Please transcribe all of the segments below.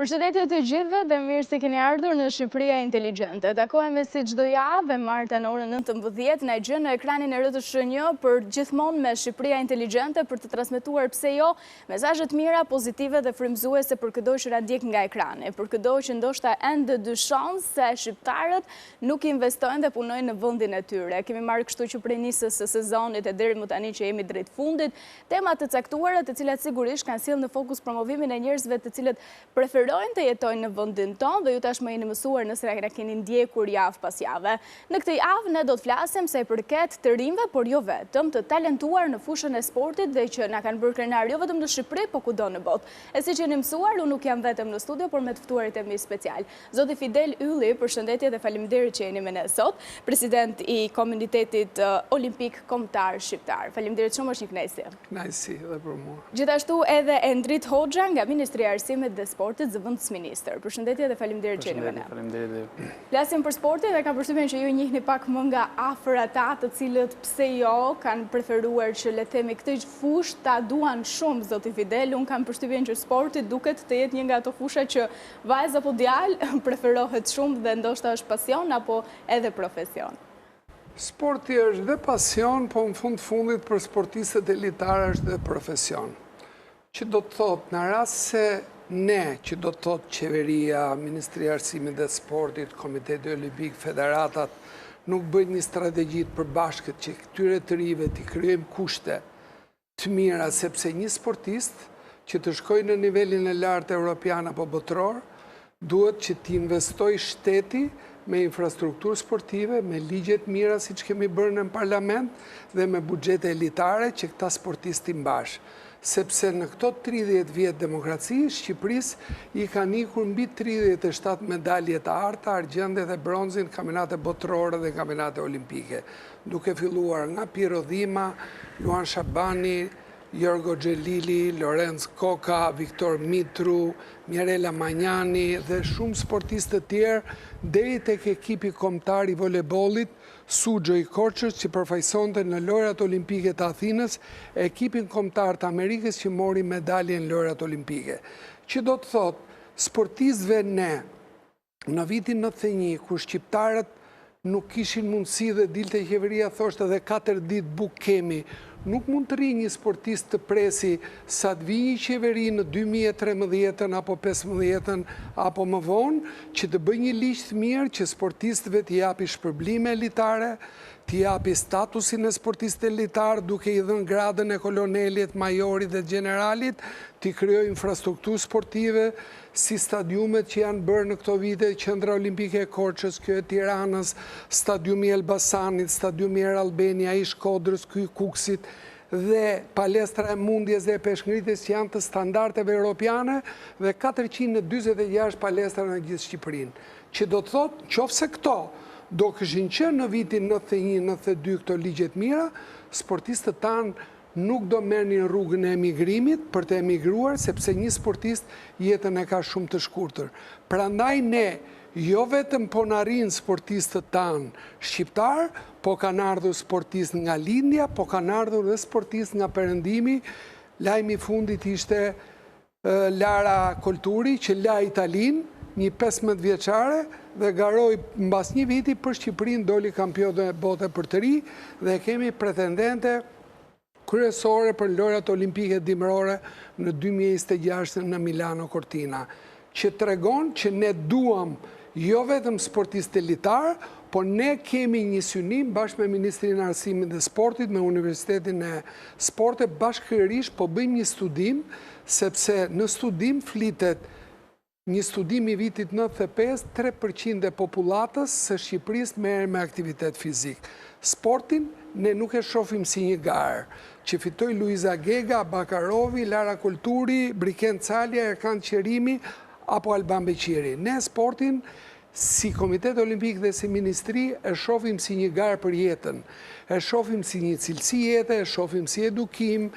Përshëndetje të gjithëve dhe mirë se keni ardhur në Shqipëria Inteligjente. Takohemi si çdo javë martë në orën 19 na gjën në ekranin e RTS1 për gjithmonë me Shqipëria Inteligjente për të transmetuar pse jo mesazhe të mira, pozitive dhe frymëzuese për çdo që na ndjek nga ekrani, për çdo që ndoshta ende dyshon se shqiptarët nuk investojnë dhe punojnë në vendin e tyre. Kemi marrë kështu që prej nisës së sezonit e deri më tani që jemi drejt fundit, tema të caktuara të cilat sigurisht kanë sjellë në fokus promovimin e njerëzve të cilët preferojnë të jetojnë në vendin tonë dhe ju tashmë jeni mësuar nëse na keni ndjekur javë pas jave. Në këtë javë ne do të flasim sa i përket të rinjve, por jo vetëm, të talentuar në fushën e sportit dhe që na kanë bërë krenar jo vetëm në Shqipëri, por kudo në botë. E siç jeni mësuar, unë nuk jam vetëm në studio, por me të ftuarit e mi special. Zoti Fidel Ylli, përshëndetje dhe faleminderit që jeni me ne sot, president i Komunitetit Olimpik Kombëtar Shqiptar. Faleminderit shumë, është një kënaqësi. Kënaqësi edhe për mua. Gjithashtu edhe Endrit Hoxha nga Ministria e Arsimit dhe Sportit, zëvendësministër. Përshëndetje dhe faleminderit që jeni me ne. Faleminderit. Flasim për sportin dhe kam përshtypjen që ju njihni pak më nga afër ata të cilët pse jo kanë preferuar që le të themi këtë fushë ta duan shumë zoti Fidel. Unë kam përshtypjen që sporti duket të jetë një nga ato fusha që vajza apo djalë preferohet shumë dhe ndoshta është pasion apo edhe profesion. Sporti është dhe pasion, po në fundit për sportistët elitarë është dhe profesion. Që do të thotë, në rast se ne, që do të thotë qeveria, Ministria e Arsimit dhe Sportit, Komiteti Olimpik, federatat, nuk bëjnë një strategji të përbashkët që këtyre të rive t'i kryejmë kushte të mira, sepse një sportist që të shkojë në nivelin e lartë evropian apo botror, duhet që t'investoj shteti me infrastrukturë sportive, me ligjet mira si që kemi bërë në parlament dhe me buxhete elitare që këta sportisti mbash. Sepse në këto 30 vjetë demokraci, Shqipëris i ka nikur mbi 37 medalje të arta, argjende dhe bronzin, kampionate botërore dhe kampionate olimpike. Duke filluar nga Piro Dhima, Luan Shabani, Jorgo Xhelili, Lorenz Koka, Viktor Mitru, Mirela Manjani dhe shumë sportistë të tjerë, deri tek ekipi kombëtar i voleybollit Suxho i Korçës që përfaqësonte në lojrat olimpike të Athinës, ekipin kombëtar të Amerikës që mori medalje në lojrat olimpike. Që do të thotë, sportistëve ne, në vitin 91, kur shqiptarët nuk kishin mundësi dhe dilte qeveria thoshte edhe 4 ditë buk kemi, nuk mund të rinjë një sportist të presi sa të vijë një qeveri në 2013 apo 2015 apo më vonë, që të bëj një ligj të mirë që sportistëve t'i japi shpërblime elitare, t'i japi statusin e sportist elitar duke i dhënë gradën e kolonelit, majorit dhe generalit, t'i krijojë infrastrukturë sportive, si stadiumet që janë bërë në këto vite, Qendra Olimpike e Korçës, kjo e Tiranës, stadiumi Elbasanit, stadiumi Air Albania, i Shkodrës, ky i Kukësit, dhe palestra e mundjes dhe e peshngritjes që janë të standardeve europiane dhe 446 palestra në gjithë Shqipërinë. Që do të thotë, qofse këto do këshin që në vitin 91-92 këto ligjet mira, sportistët tanë nuk do merrnin rrugën e emigrimit për të emigruar, sepse një sportist jetën e ka shumë të shkurtër. Prandaj ne, jo vetëm po na rrinë sportistët tanë shqiptar, po kanë ardhur sportistë nga lindja, po kanë ardhur dhe sportistë nga perëndimi. Lajmi i fundit ishte Lara Kolturi, që la Italin, një 15 vjeçare, dhe garoi mbas një viti për Shqipërinë doli kampione bote për të ri, dhe kemi pretendente kryesore për lojrat olimpike dimërore në 2026 në Milano Cortina, që tregon që ne duam jo vetëm sportist elitar, por ne kemi një synim bashkë me Ministrinë e Arsimit dhe Sportit, me Universitetin e Sportit, bashkërisht po bëjmë një studim, sepse në studim flitet një studim i vitit 95, 3% e popullatës së Shqipërisë merr me aktivitet fizik. Sportin ne nuk e shohim si një garë, që fitoi Luiza Gega, Bakarovi, Lara Kulturi, Briken Calja, Erkan Qerimi apo Alban Beqiri. Ne sportin si Komitet Olimpik dhe si Ministri e shohim si një garë për jetën, e shohim si një cilësi jete, e shohim si edukim,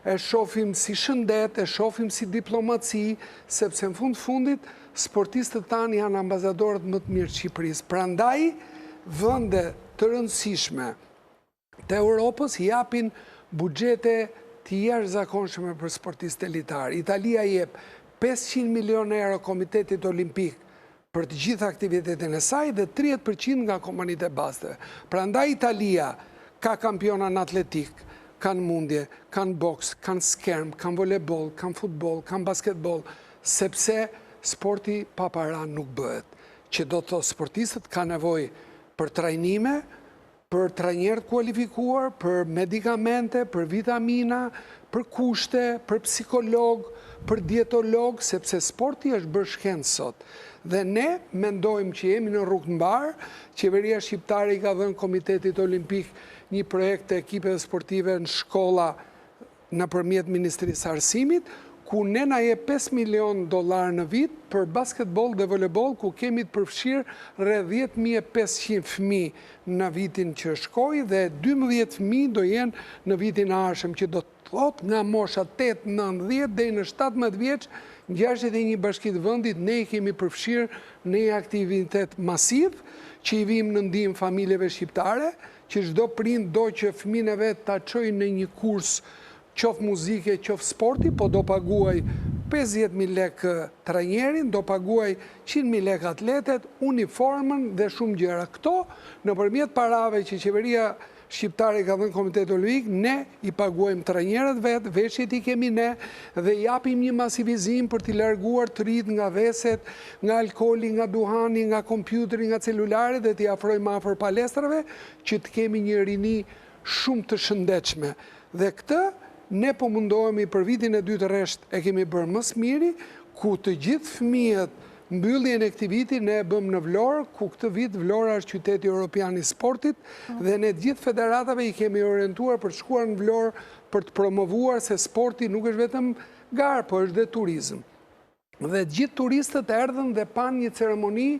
e shohim si shëndet, e shohim si diplomaci, sepse në fundit sportistët tanë janë ambasadorët më të mirë të Shqipërisë. Prandaj, vende të rëndësishme të Europës japin buxhete të jashtëzakonshme për sportistë elitar. Italia jep 500 milion euro Komitetit Olimpik për të gjithë aktivitetin e saj dhe 30% nga kompanitë e basteve. Prandaj Italia ka kampiona në atletik, kanë mundje, kanë boks, kanë skerm, kanë volebol, kanë futbol, kanë basketbol, sepse sporti pa para nuk bëhet. Që do të thotë sportistët ka nevojë për trajnime, për trajnerë kualifikuar, për medikamente, për vitamina, për kushte, për psikolog, për dietolog, sepse sporti është bërë shkencë sot. Dhe ne mendojmë që jemi në rrugë të mbarë, qeveria shqiptare i ka dhënë Komitetit Olimpik një projekt të ekipeve sportive në shkolla nëpërmjet Ministrisë së Arsimit, ku ne na jep $5 milion në vit për basketbol dhe volebol, ku kemi të përfshirë rreth 10.500 fëmijë në vitin që shkoi dhe 12 fëmijë do jenë në vitin e ardhshëm, që do të thotë nga mosha 8, 9, 10 deri në 17 vjeç, 61 bashki të vendit ne i kemi përfshirë në një aktivitet masiv që i vim në ndihmë familjeve shqiptare, që çdo prind do që fëmijën e vet ta çojë në një kurs qoftë muzike, qoftë sporti, po do paguaj 50.000 lekë trajnerin, do paguaj 100.000 lekë atletet, uniformën dhe shumë gjëra. Këto, nëpërmjet parave që qeveria shqiptare ka dhënë Komiteti Olimpik, ne i paguajmë trajnerët vetë, veshjet i kemi ne, dhe japim një masivizim për t'i larguar të rit nga veset, nga alkooli, nga duhani, nga kompjuteri, nga celulari, dhe t'i afrojmë afër palestrave, që të kemi një rini shumë të shëndetshme. Dhe këtë, ne po mundohemi për vitin e dytë rresht e kemi bërë më së miri, ku të gjithë fëmijët mbylljen e këtij viti ne e bëm në Vlorë, ku këtë vit Vlora është qyteti europian i sportit, dhe ne të gjithë federatave i kemi orientuar për të shkuar në Vlorë për të promovuar se sporti nuk është vetëm garë, po është dhe turizëm. Dhe gjithë turistët erdhën dhe pan një ceremoni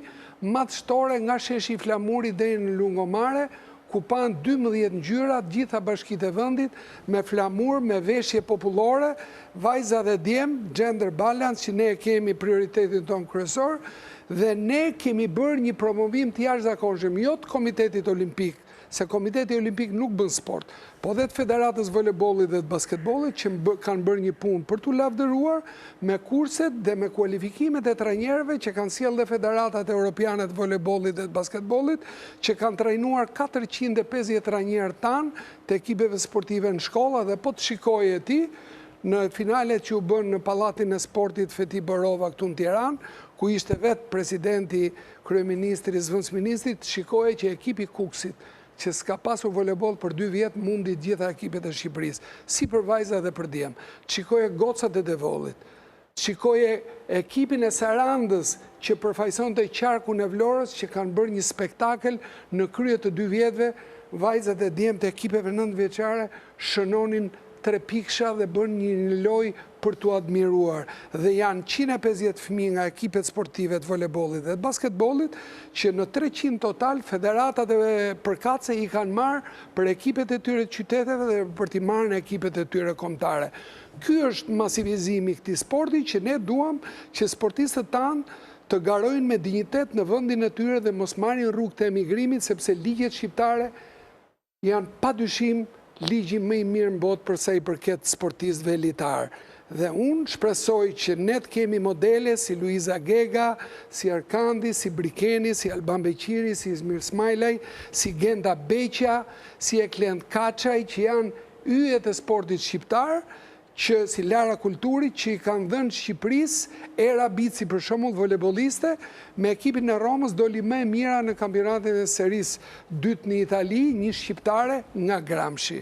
madhështore nga sheshi i Flamurit deri në Lungomare, ku pan 12 ngjyra, gjitha bashkitë e vendit, me flamur, me veshje popullore, vajza dhe djem, gender balance, që ne kemi prioritetin tonë kryesor, dhe ne kemi bërë një promovim të jashtëzakonshëm, jo të Komitetit Olimpik, se Komiteti Olimpik nuk bën sport, po dhe të Federatës Volebolit dhe të Basketbolit, që kanë bërë një punë për t'u lavdëruar me kurset dhe me kualifikimet e trajnerëve që kanë sjellë dhe Federatat Europiane të Volebolit dhe të Basketbolit, që kanë trajnuar 450 trajnerë tanë të ekipeve sportive në shkolla, dhe po të shikoje ti, në finalet që u bën në Pallatin e Sportit Feti Borova këtu në Tiranë, ku ishte vetë presidenti, kryeministri, zëvendësministri, të shikoje që ekipi Kuksit, që s'ka pasur volebol për 2 vjetë, mundi gjitha ekipet e Shqipërisë, si për vajza dhe për djem. Shikoje gocat e Devollit, shikoje ekipin e Sarandës, që përfaqëson të qarkun e Vlorës, që kanë bërë një spektakel në krye të 2 vjetëve, vajzat e djem të ekipeve 9 vjeçare shënonin 3 piksha dhe bën një lojë për t'u admiruar. Dhe janë 150 fëmijë nga ekipet sportive të volebolit dhe të basketbolit, që në 300 total federatat e përkatëse i kanë marrë për ekipet e tyre të qyteteve dhe për t'i marrë në ekipet e tyre kombëtare. Ky është masivizimi i këtij sporti, që ne duam që sportistët tanë të garojnë me dinjitet në vendin e tyre dhe mos marrin rrugë të emigrimit, sepse ligjet shqiptare janë padyshim ligji më i mirë në botë për sa i përket sportistëve elitar. Dhe unë shpresoj që ne të kemi modele si Luiza Gega, si Arkandi, si Brikeni, si Alban Beqiri, si Izmir Smajlaj, si Genda Beqa, si Eklend Kaçaj, që janë yjet e sportit shqiptar, që si Lara Kulturi, që i kanë dhënë Shqipërisë Era Bici për shembull voleboliste, me ekipin e Romës doli më e mira në kampionatin e serisë 2 në Itali, një shqiptare nga Gramshi.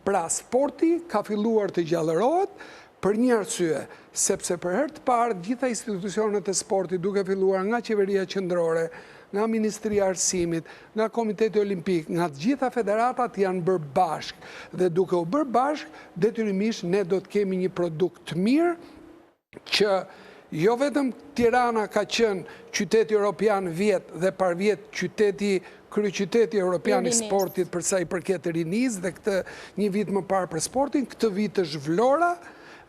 Pra sporti ka filluar të gjallërohet për një arsye, sepse për herë të parë gjitha institucionet e sportit, duke filluar nga qeveria qendrore, nga Ministria e Arsimit, nga Komiteti Olimpik, nga të gjitha federatat janë bërë bashkë. Dhe duke u bërë bashkë, detyrimisht ne do të kemi një produkt të mirë, që jo vetëm Tirana ka qenë qyteti europian vjet dhe par vjet kryeqyteti europian i sportit për sa i përket rinisë, dhe këtë një vit më parë për sportin, këtë vit është Vlora,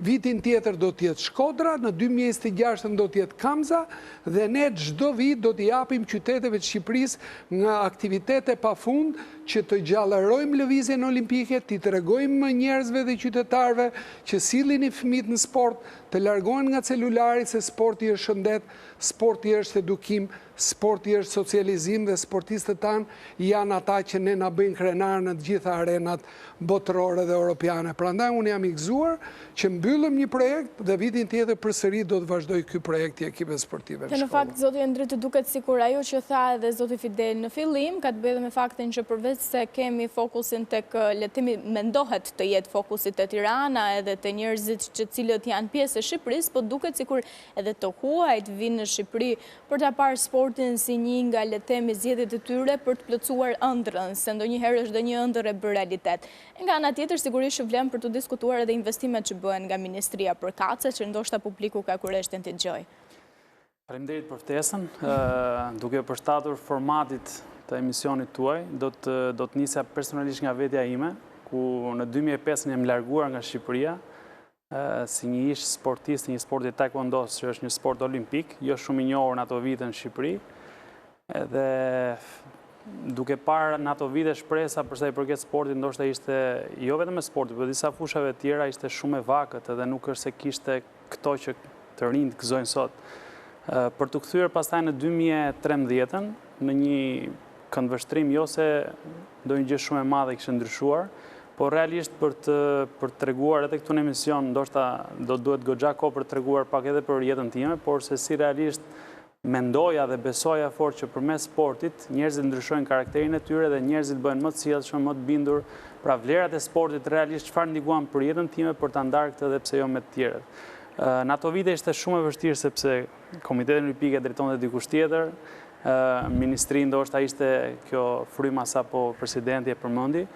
vitin tjetër do t'jetë Shkodra, në 2026 do t'jetë Kamza, dhe ne çdo vit do t'i japim qyteteve të Shqipërisë nga aktivitete pafund që të gjallërojmë lëvizjen olimpike, t'i tregojmë njerëzve dhe qytetarëve që sillin i fëmijët në sport, të largohen nga celulari se sporti është shëndet, sporti është edukim, sporti është socializim dhe sportistët tanë janë ata që ne na bëjnë krenar në të gjitha arenat botërore dhe europiane. Prandaj unë jam i gëzuar që mbyllëm një projekt dhe vitin tjetër përsëri do të vazhdoj ky projekt i ekipeve sportive në shkollë. Në fakt, zoti Endri, të duket sikur ajo që tha edhe zoti Fidel në fillim, ka të bëjë me faktin që përveç se kemi fokusin tek letimi, mendohet të jetë fokusit te Tirana edhe te njerëzit që cilët janë pjesë e Shqipërisë, po duket sikur edhe të huajt vinë në Shqipëri për ta parë sportin si një nga letemi zgjedhjet e tyre për të plotësuar ëndrrën, se ndonjëherë është dhe një ëndër e bërë realitet. Nga ana tjetër, sigurisht që vlen për të diskutuar edhe investimet që bëhen nga Ministria për Kace, që ndoshta publiku ka kurreshtin të dëgjojë. Faleminderit për ftesën. Duke përshtatur formatit të emisionit tuaj, do të nisja personalisht nga vetja ime, ku në 2005 jam larguar nga Shqipëria, si një ish sportist një sporti taekwondos, që është një sport olimpik, jo shumë i njohur në ato vite në Shqipëri, edhe duke parë në ato vite shpresa përsa i përket sportit, ndoshta ishte, jo vetëm me sportit, për disa fushave tjera ishte shumë e vakët, edhe nuk është se kishte këto që të rinjt gëzojnë sot. Për të kthyer pastaj në 2013 në një këndvështrim, jo se do një gjë shumë e madhe kishte ndryshuar, po realisht për të treguar edhe këtu në emision, ndoshta do duhet goxha kohë për të treguar pak edhe për jetën time, por se si realisht mendoja dhe besoja fort që përmes sportit njerëzit ndryshojnë karakterin e tyre dhe njerëzit bëhen më të sjellshëm, më të bindur, pra vlerat e sportit realisht çfarë ndikuan për jetën time për ta ndarë këtë dhe pse jo me të tjerët. Në ato vite ishte shumë e vështirë sepse Komiteti Olimpik e drejtonte dikush tjetër, ministri ndoshta ishte kjo fryma sapo presidenti e përmendi,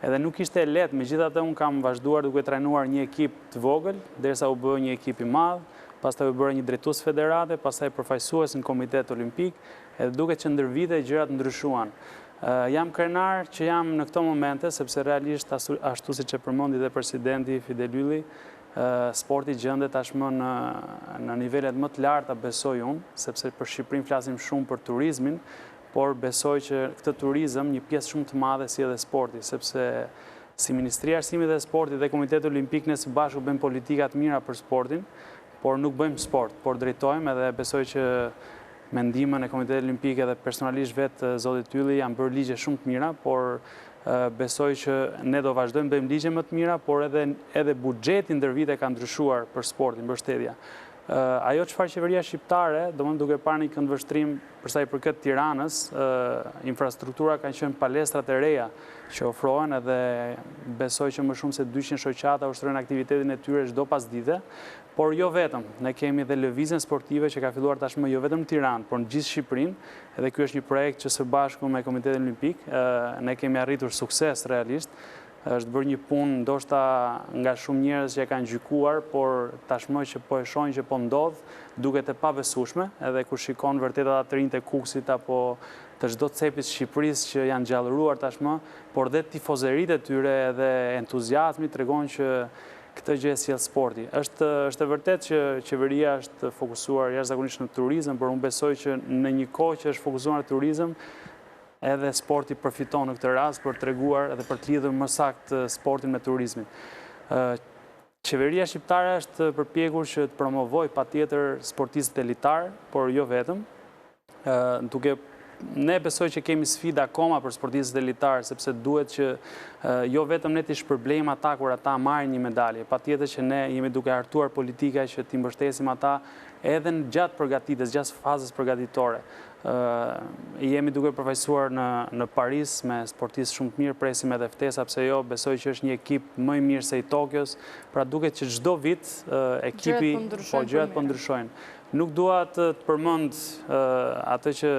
edhe nuk ishte lehtë, megjithatë unë kam vazhduar duke trajnuar një ekip të vogël, derisa u bë një ekip i madh, pastaj u bëra një drejtues federate, pastaj përfaqësues në Komitet Olimpik, edhe duket që ndër vite gjërat ndryshuan. Jam krenar që jam në këto momente, sepse realisht ashtu siç e përmendi dhe presidenti Fidel Ylli, sporti gjendet tashmë në nivelet më të larta, besoj unë, sepse për Shqipërinë flasim shumë për turizmin, por besoj që këtë turizëm një pjesë shumë të madhe si edhe sporti, sepse si Ministria e Arsimit dhe Sportit dhe Komiteti Olimpik ne së bashku bëjmë politika të mira për sportin, por nuk bëjmë sport, por drejtojmë, edhe besoj që me ndihmën e Komitetit Olimpik edhe personalisht vetë zotit Ylli janë bërë ligje shumë të mira, por besoj që ne do vazhdojmë bëjmë ligje më të mira, por edhe buxheti ndër vite ka ndryshuar për sportin, mbështetja. Ajo çfarë qeveria shqiptare, domethënë duke parë një këndvështrim përsa i përket Tiranës, infrastruktura kanë qenë palestrat e reja që ofrohen, edhe besoj që më shumë se 200 shoqata ushtrojnë aktivitetin e tyre çdo pasdite, por jo vetëm, ne kemi dhe lëvizjen sportive që ka filluar tashmë jo vetëm në Tiranë, por në gjithë Shqipërinë, edhe ky është një projekt që së bashku me Komitetin Olimpik ne kemi arritur sukses realisht. Është bërë një punë ndoshta nga shumë njerëz që e kanë gjykuar, por tashmë që po e shohin që po ndodh, duket e pabesueshme, edhe kur shikon vërtet ata të rinjt e Kukësit apo të çdo cepit të Shqipërisë që janë gjallëruar tashmë, por dhe tifozeritë e tyre edhe entuziazmi tregon që këtë gjë e sjell sporti. Është e vërtet që qeveria është fokusuar jashtëzakonisht në turizëm, por unë besoj që në një kohë që është fokusuar në turizëm, edhe sporti përfiton në këtë rast për treguar edhe për të lidhur më saktë sportin me turizmin. Qeveria shqiptare është përpjekur që të promovojë patjetër sportistët elitar, por jo vetëm. Ne besoj që kemi sfida akoma për sportistët elitar, sepse duhet që jo vetëm ne t'i shpërblejmë ata kur ata marrin një medalje, patjetër që ne jemi duke hartuar politika që t'i mbështesim ata edhe në gjatë përgatitjes, gjatë fazës përgatitore. Jemi duke përfaqësuar në Paris me sportistë shumë të mirë, presim edhe ftesa, pse jo, besoj që është një ekip më i mirë se i Tokios, pra duket që çdo vit ekipi gjërat po ndryshojnë. Nuk dua të përmend atë që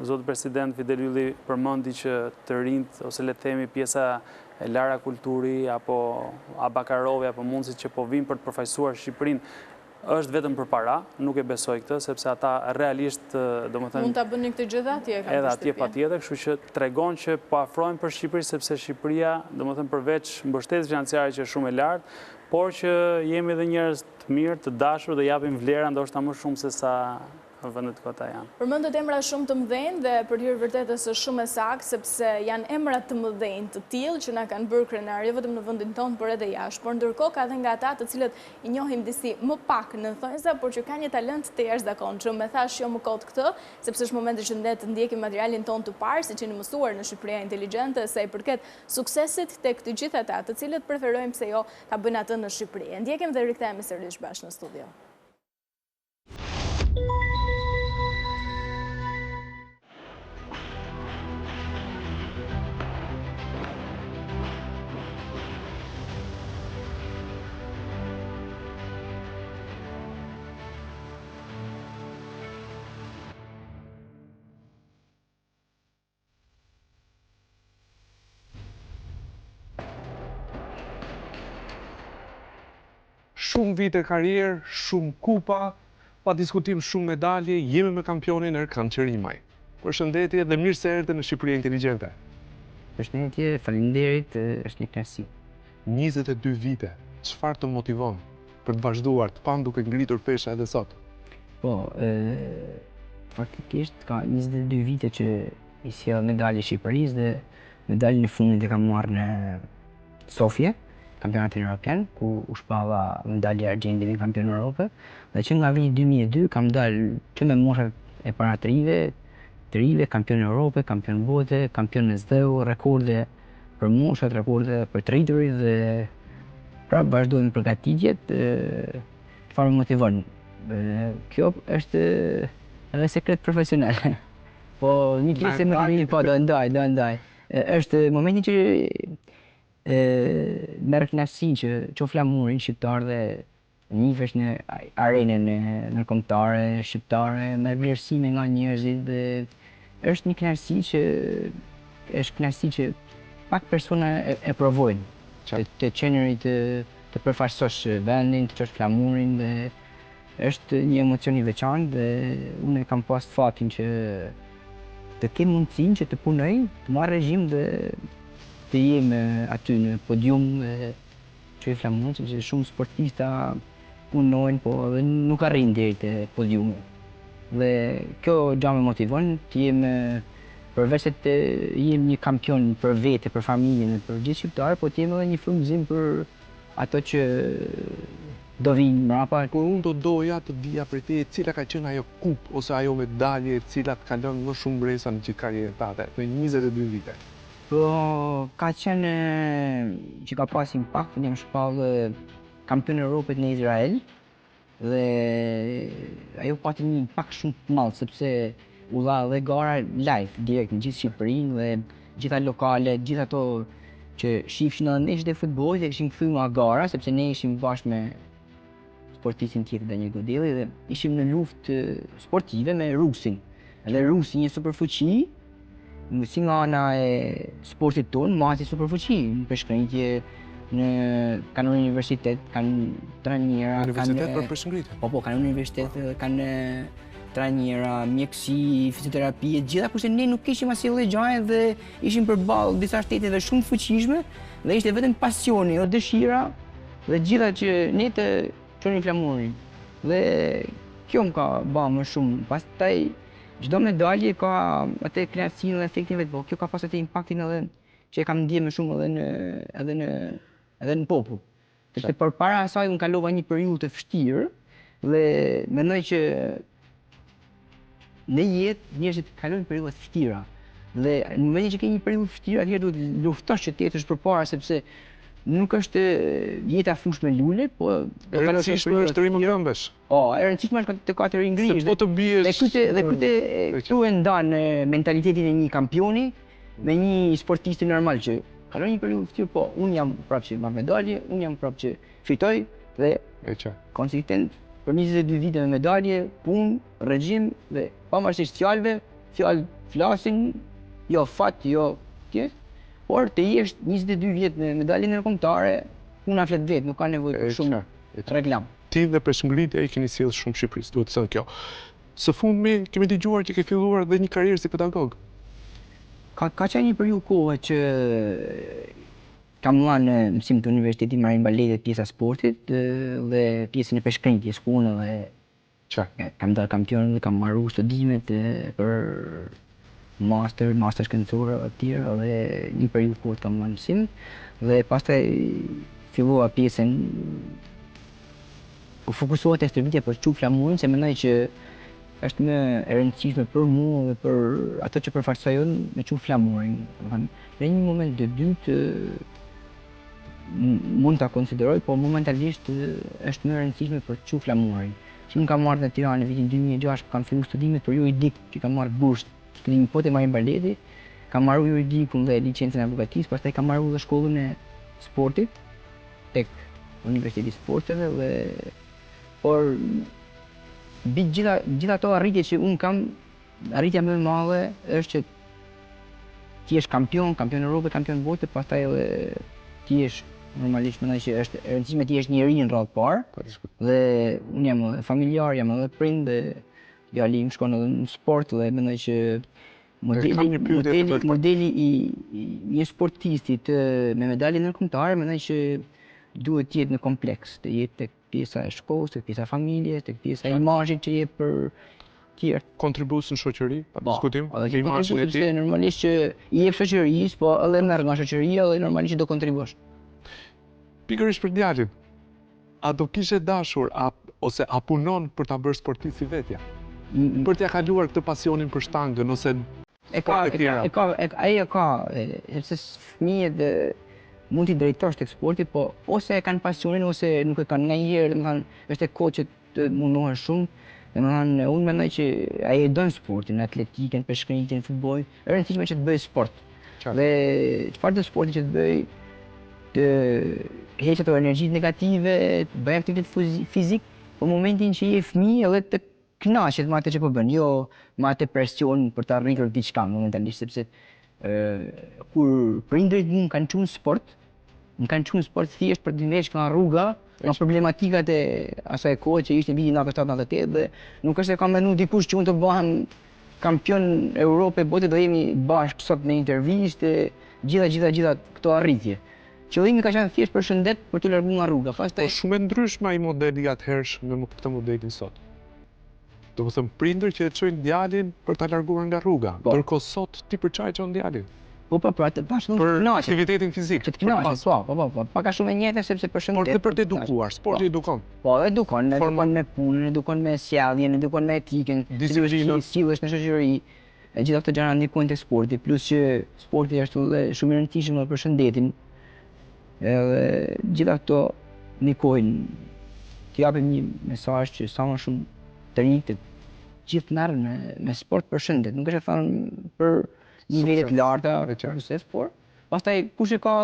zoti president Fidel Ylli përmendi që të rinjt ose le të themi pjesa e Lara Kulturi apo Abakarovi apo mundësit që po vinë për të përfaqësuar Shqipërinë është vetëm për para, nuk e besoj këtë, sepse ata realisht, domethënë, mund ta bënin këtë gjë atje, edhe atje patjetër, kështu që tregon që po afrohen për Shqipëri, sepse Shqipëria, domethënë përveç mbështetjes financiare që është shumë e lartë, por që jemi edhe njerëz të mirë, të dashur dhe japim vlera ndoshta më shumë se sa vendet kota janë. Përmendët emra shumë të mëdhenj dhe për hir vërtetës është shumë e saktë sepse janë emra të mëdhenj të tillë që na kanë bërë krenar jo vetëm në vendin tonë por edhe jashtë, por ndërkohë ka edhe nga ata të cilët i njohim disi më pak në thonjza, por që kanë një talent të jashtëzakonshëm. Më thash jo më kot këtë, sepse është momenti që ne të ndjekim materialin tonë të parë, siç jeni mësuar në Shqipëria Inteligjente, sa i përket suksesit tek të gjithë ata të cilët preferojmë se jo ta bëjnë atë në Shqipëri. Ndjekim dhe rikthehemi sërish bashkë në studio. Shumë vite karrierë, shumë kupa, pa diskutim shumë medalje, jemi me kampionin Erkan Qerimaj. Përshëndetje dhe mirë se erdhe në Shqipëria Inteligjente. Përshëndetje, faleminderit, është një kënaqësi. 22 vite, çfarë të motivon për të vazhduar të pan duke ngritur pesha edhe sot? Po, faktikisht ka 22 vite që i sjell medalje Shqipërisë dhe medaljen e fundit e kam marrë në Sofje, kampionatin evropian, ku u shpalla medalja argjendit në kampion Europë, dhe që nga viti 2002 kam dalë që me moshat e para të rive, kampion Europë, kampion bote, kampion në SDU, rekorde për moshat, rekorde për të rriturit dhe prapë vazhdojmë përgatitjet, çfarë më motivon. Kjo është edhe sekret profesional. Po një pjesë e më të mirë, po do ndaj. Është momenti që merr kënaqësi që qof flamurin shqiptar dhe njihesh në arenën ndërkombëtare shqiptare me vlerësime nga njerëzit dhe është një kënaqësi që pak persona e provojnë të qenerit të përfaqësosh vendin, të çosh flamurin dhe është një emocion i veçantë dhe unë kam pas fatin që të kem mundësinë që të punoj, të marr regjim dhe të jem aty në podium që i flamurin, sepse shumë sportista punojnë, po edhe nuk arrin deri te podiumi. Dhe kjo gjë më motivon të jem përveç se të jem një kampion për vete, për familjen, për gjithë shqiptarët, po të jem edhe një frymëzim për ato që do vinë mbrapa. Por unë do doja të dija për te cila ka qenë ajo kupë ose ajo medalje e cila të ka lënë më shumë bresa në gjithë karrierën tate në 22 vite. Po ka qenë që ka pas impakt, jam shpallë kampion Europës në Izrael dhe ajo pati një impakt shumë të madh sepse u dha dhe gara live direkt në gjithë Shqipërinë dhe gjitha lokale, gjithë ato që shifshin edhe meshët e futbollit dhe kishin kthyr nga gara sepse ne ishim bashkë me sportistin tjetër Daniel Godeli dhe ishim në luftë sportive me Rusin. Edhe Rusi një superfuqi, si nga ana e sportit tonë, masi superfuqi, në peshkëngritje, kanë universitet, kanë trajnera, Universitet për peshkëngritje. Po, kanë universitet, kanë trajnera, mjekësi, fizioterapi, gjitha kurse ne nuk kishim asnjë lloj gjaje dhe ishim përballë disa shteteve shumë të fuqishme dhe ishte vetëm pasioni o dëshira dhe gjitha që ne të çonin flamurin. Dhe kjo më ka bërë më shumë. Pastaj çdo medalje ka atë kënaqësinë dhe efektin vet, po kjo ka pas atë impaktin edhe që e kam ndjekur më shumë edhe në popull. Sepse përpara asaj unë kalova një periudhë të vështirë dhe mendoj që në jetë njerëzit kalojnë periudha të vështira. Dhe në momentin që ke një periudhë të vështirë, atëherë duhet luftosh që të jetësh përpara sepse nuk është jeta fush me lule, po e rëndësishme është të rrimë këmbësh. Po, e rëndësishme është të ka të ringrihesh. Po të biesh. Dhe këtu e ndan mentalitetin e një kampioni me një sportisti normal që kalon një periudhë të vështirë, po unë jam prapë që marr medalje, unë jam prapë që fitoj dhe konsistent për 22 vite me medalje, punë, regjim dhe pavarësisht fjalëve, fjalë flasin, jo fat, jo tjetër. Por të jesh 22 vjet në medaljen ndërkombëtare, puna flet vetë, nuk ka nevojë për shumë reklam. Ti dhe peshkëngritja i keni sjellë shumë Shqipërisë, duhet të thënë kjo. Së fundmi kemi dëgjuar që ke filluar dhe një karrierë si pedagog. Ka qenë një periudhë kohe që kam marrë mësim të Universitetit Marin Baletit pjesa sportit dhe pjesën e peshkëngritjes ku unë dhe Kam dalë kampion dhe kam marru studimet për master shkencore e tjera dhe një periudhë kohë kam marrë mësim dhe pastaj fillova pjesën u fokusohet te stërvitja për çu flamurin se mendoj që është më e rëndësishme për mua dhe për ato që përfaqësojnë me çu flamurin. Në një moment të dytë mund ta konsideroj, por momentalisht është më e rëndësishme për çu flamurin. Që unë kam marrë në Tiranë në vitin 2006, kam filluar studimet për juridik, që kam marrë bursë studimi po te marrim baleti, kam marrë juridikun dhe licencën e avokatisë, pastaj kam marrë dhe shkollën e sportit tek Universiteti i Sporteve dhe por mbi gjitha ato arritje që unë kam, arritja më e madhe është që ti jesh kampion Evropë, kampion bote, pastaj edhe ti jesh normalisht mendoj që është e rëndësishme ti jesh njeri në radhë parë. Dhe unë jam edhe familjar, jam edhe prind dhe djali im shkon edhe në sport dhe mendoj që modeli i një sportistit me medalje ndërkombëtare mendoj që duhet të jetë në kompleks, të jetë tek pjesa e shkollës, tek pjesa e familjes, tek pjesa e imazhit që jep për tjerë. Kontribues në shoqëri, pa diskutim. Dhe normalisht që i jep shoqërisë, po edhe merr nga shoqëria dhe normalisht që do kontribuosh. Pikërisht për djalin, a do kishe dashur ose a punon për ta bërë sportist si vetja? Për t'ia kaluar këtë pasionin për shtangën ose ai e ka, sepse fëmijët mund t'i drejtosh tek sporti, po ose e kanë pasionin ose nuk e kanë ndonjëherë, domethënë është e kohë që të mundohen shumë. Domethënë unë mendoj që ai e don sportin, atletikën, peshkëritjen, futbollin, është e rëndësishme që të bëj sport. Dhe çfarë do sporti që të bëj të heqë ato energjitë negative, të bëj aktivitet fizik, po momentin që je fëmijë edhe të kënaqet me atë që po bën, jo me atë presion për të arritur diçka momentalisht, sepse kur prindërit më kanë çuar sport thjesht për të ndesh nga rruga, nga problematikat e asaj kohe që ishte viti 97-98 dhe nuk është se kam menduar dikush që unë të bëhem kampion Evropë, bote do jemi bashkë sot në intervistë, gjitha këto arritje. Qëllimi ka qenë thjesht për shëndet, për të larguar nga rruga. Po shumë e ndryshme ai modeli atëhershëm me këtë modelin sot. Do të thëmë prindër që e çojnë djalin për ta larguar nga rruga, ndërkohë sot ti për çfarë çon djalin? Po për aktivitetin fizik. Që të kënaqet, po, pak a shumë e njëjtë sepse për shëndet. Por dhe për të edukuar, sporti edukon. Po, edukon me punën, edukon me sjelljen, edukon me etikën, disiplinën, sillesh në shoqëri. Gjitha këto gjëra ndikojnë tek sporti, plus që sporti është edhe shumë i rëndësishëm për shëndetin. Edhe gjitha këto ndikojnë. Të japim një mesazh që sa më shumë të rinjtë gjithë merren me sport për shëndet. Nuk është e thënë për nivele të larta, por pastaj kush ka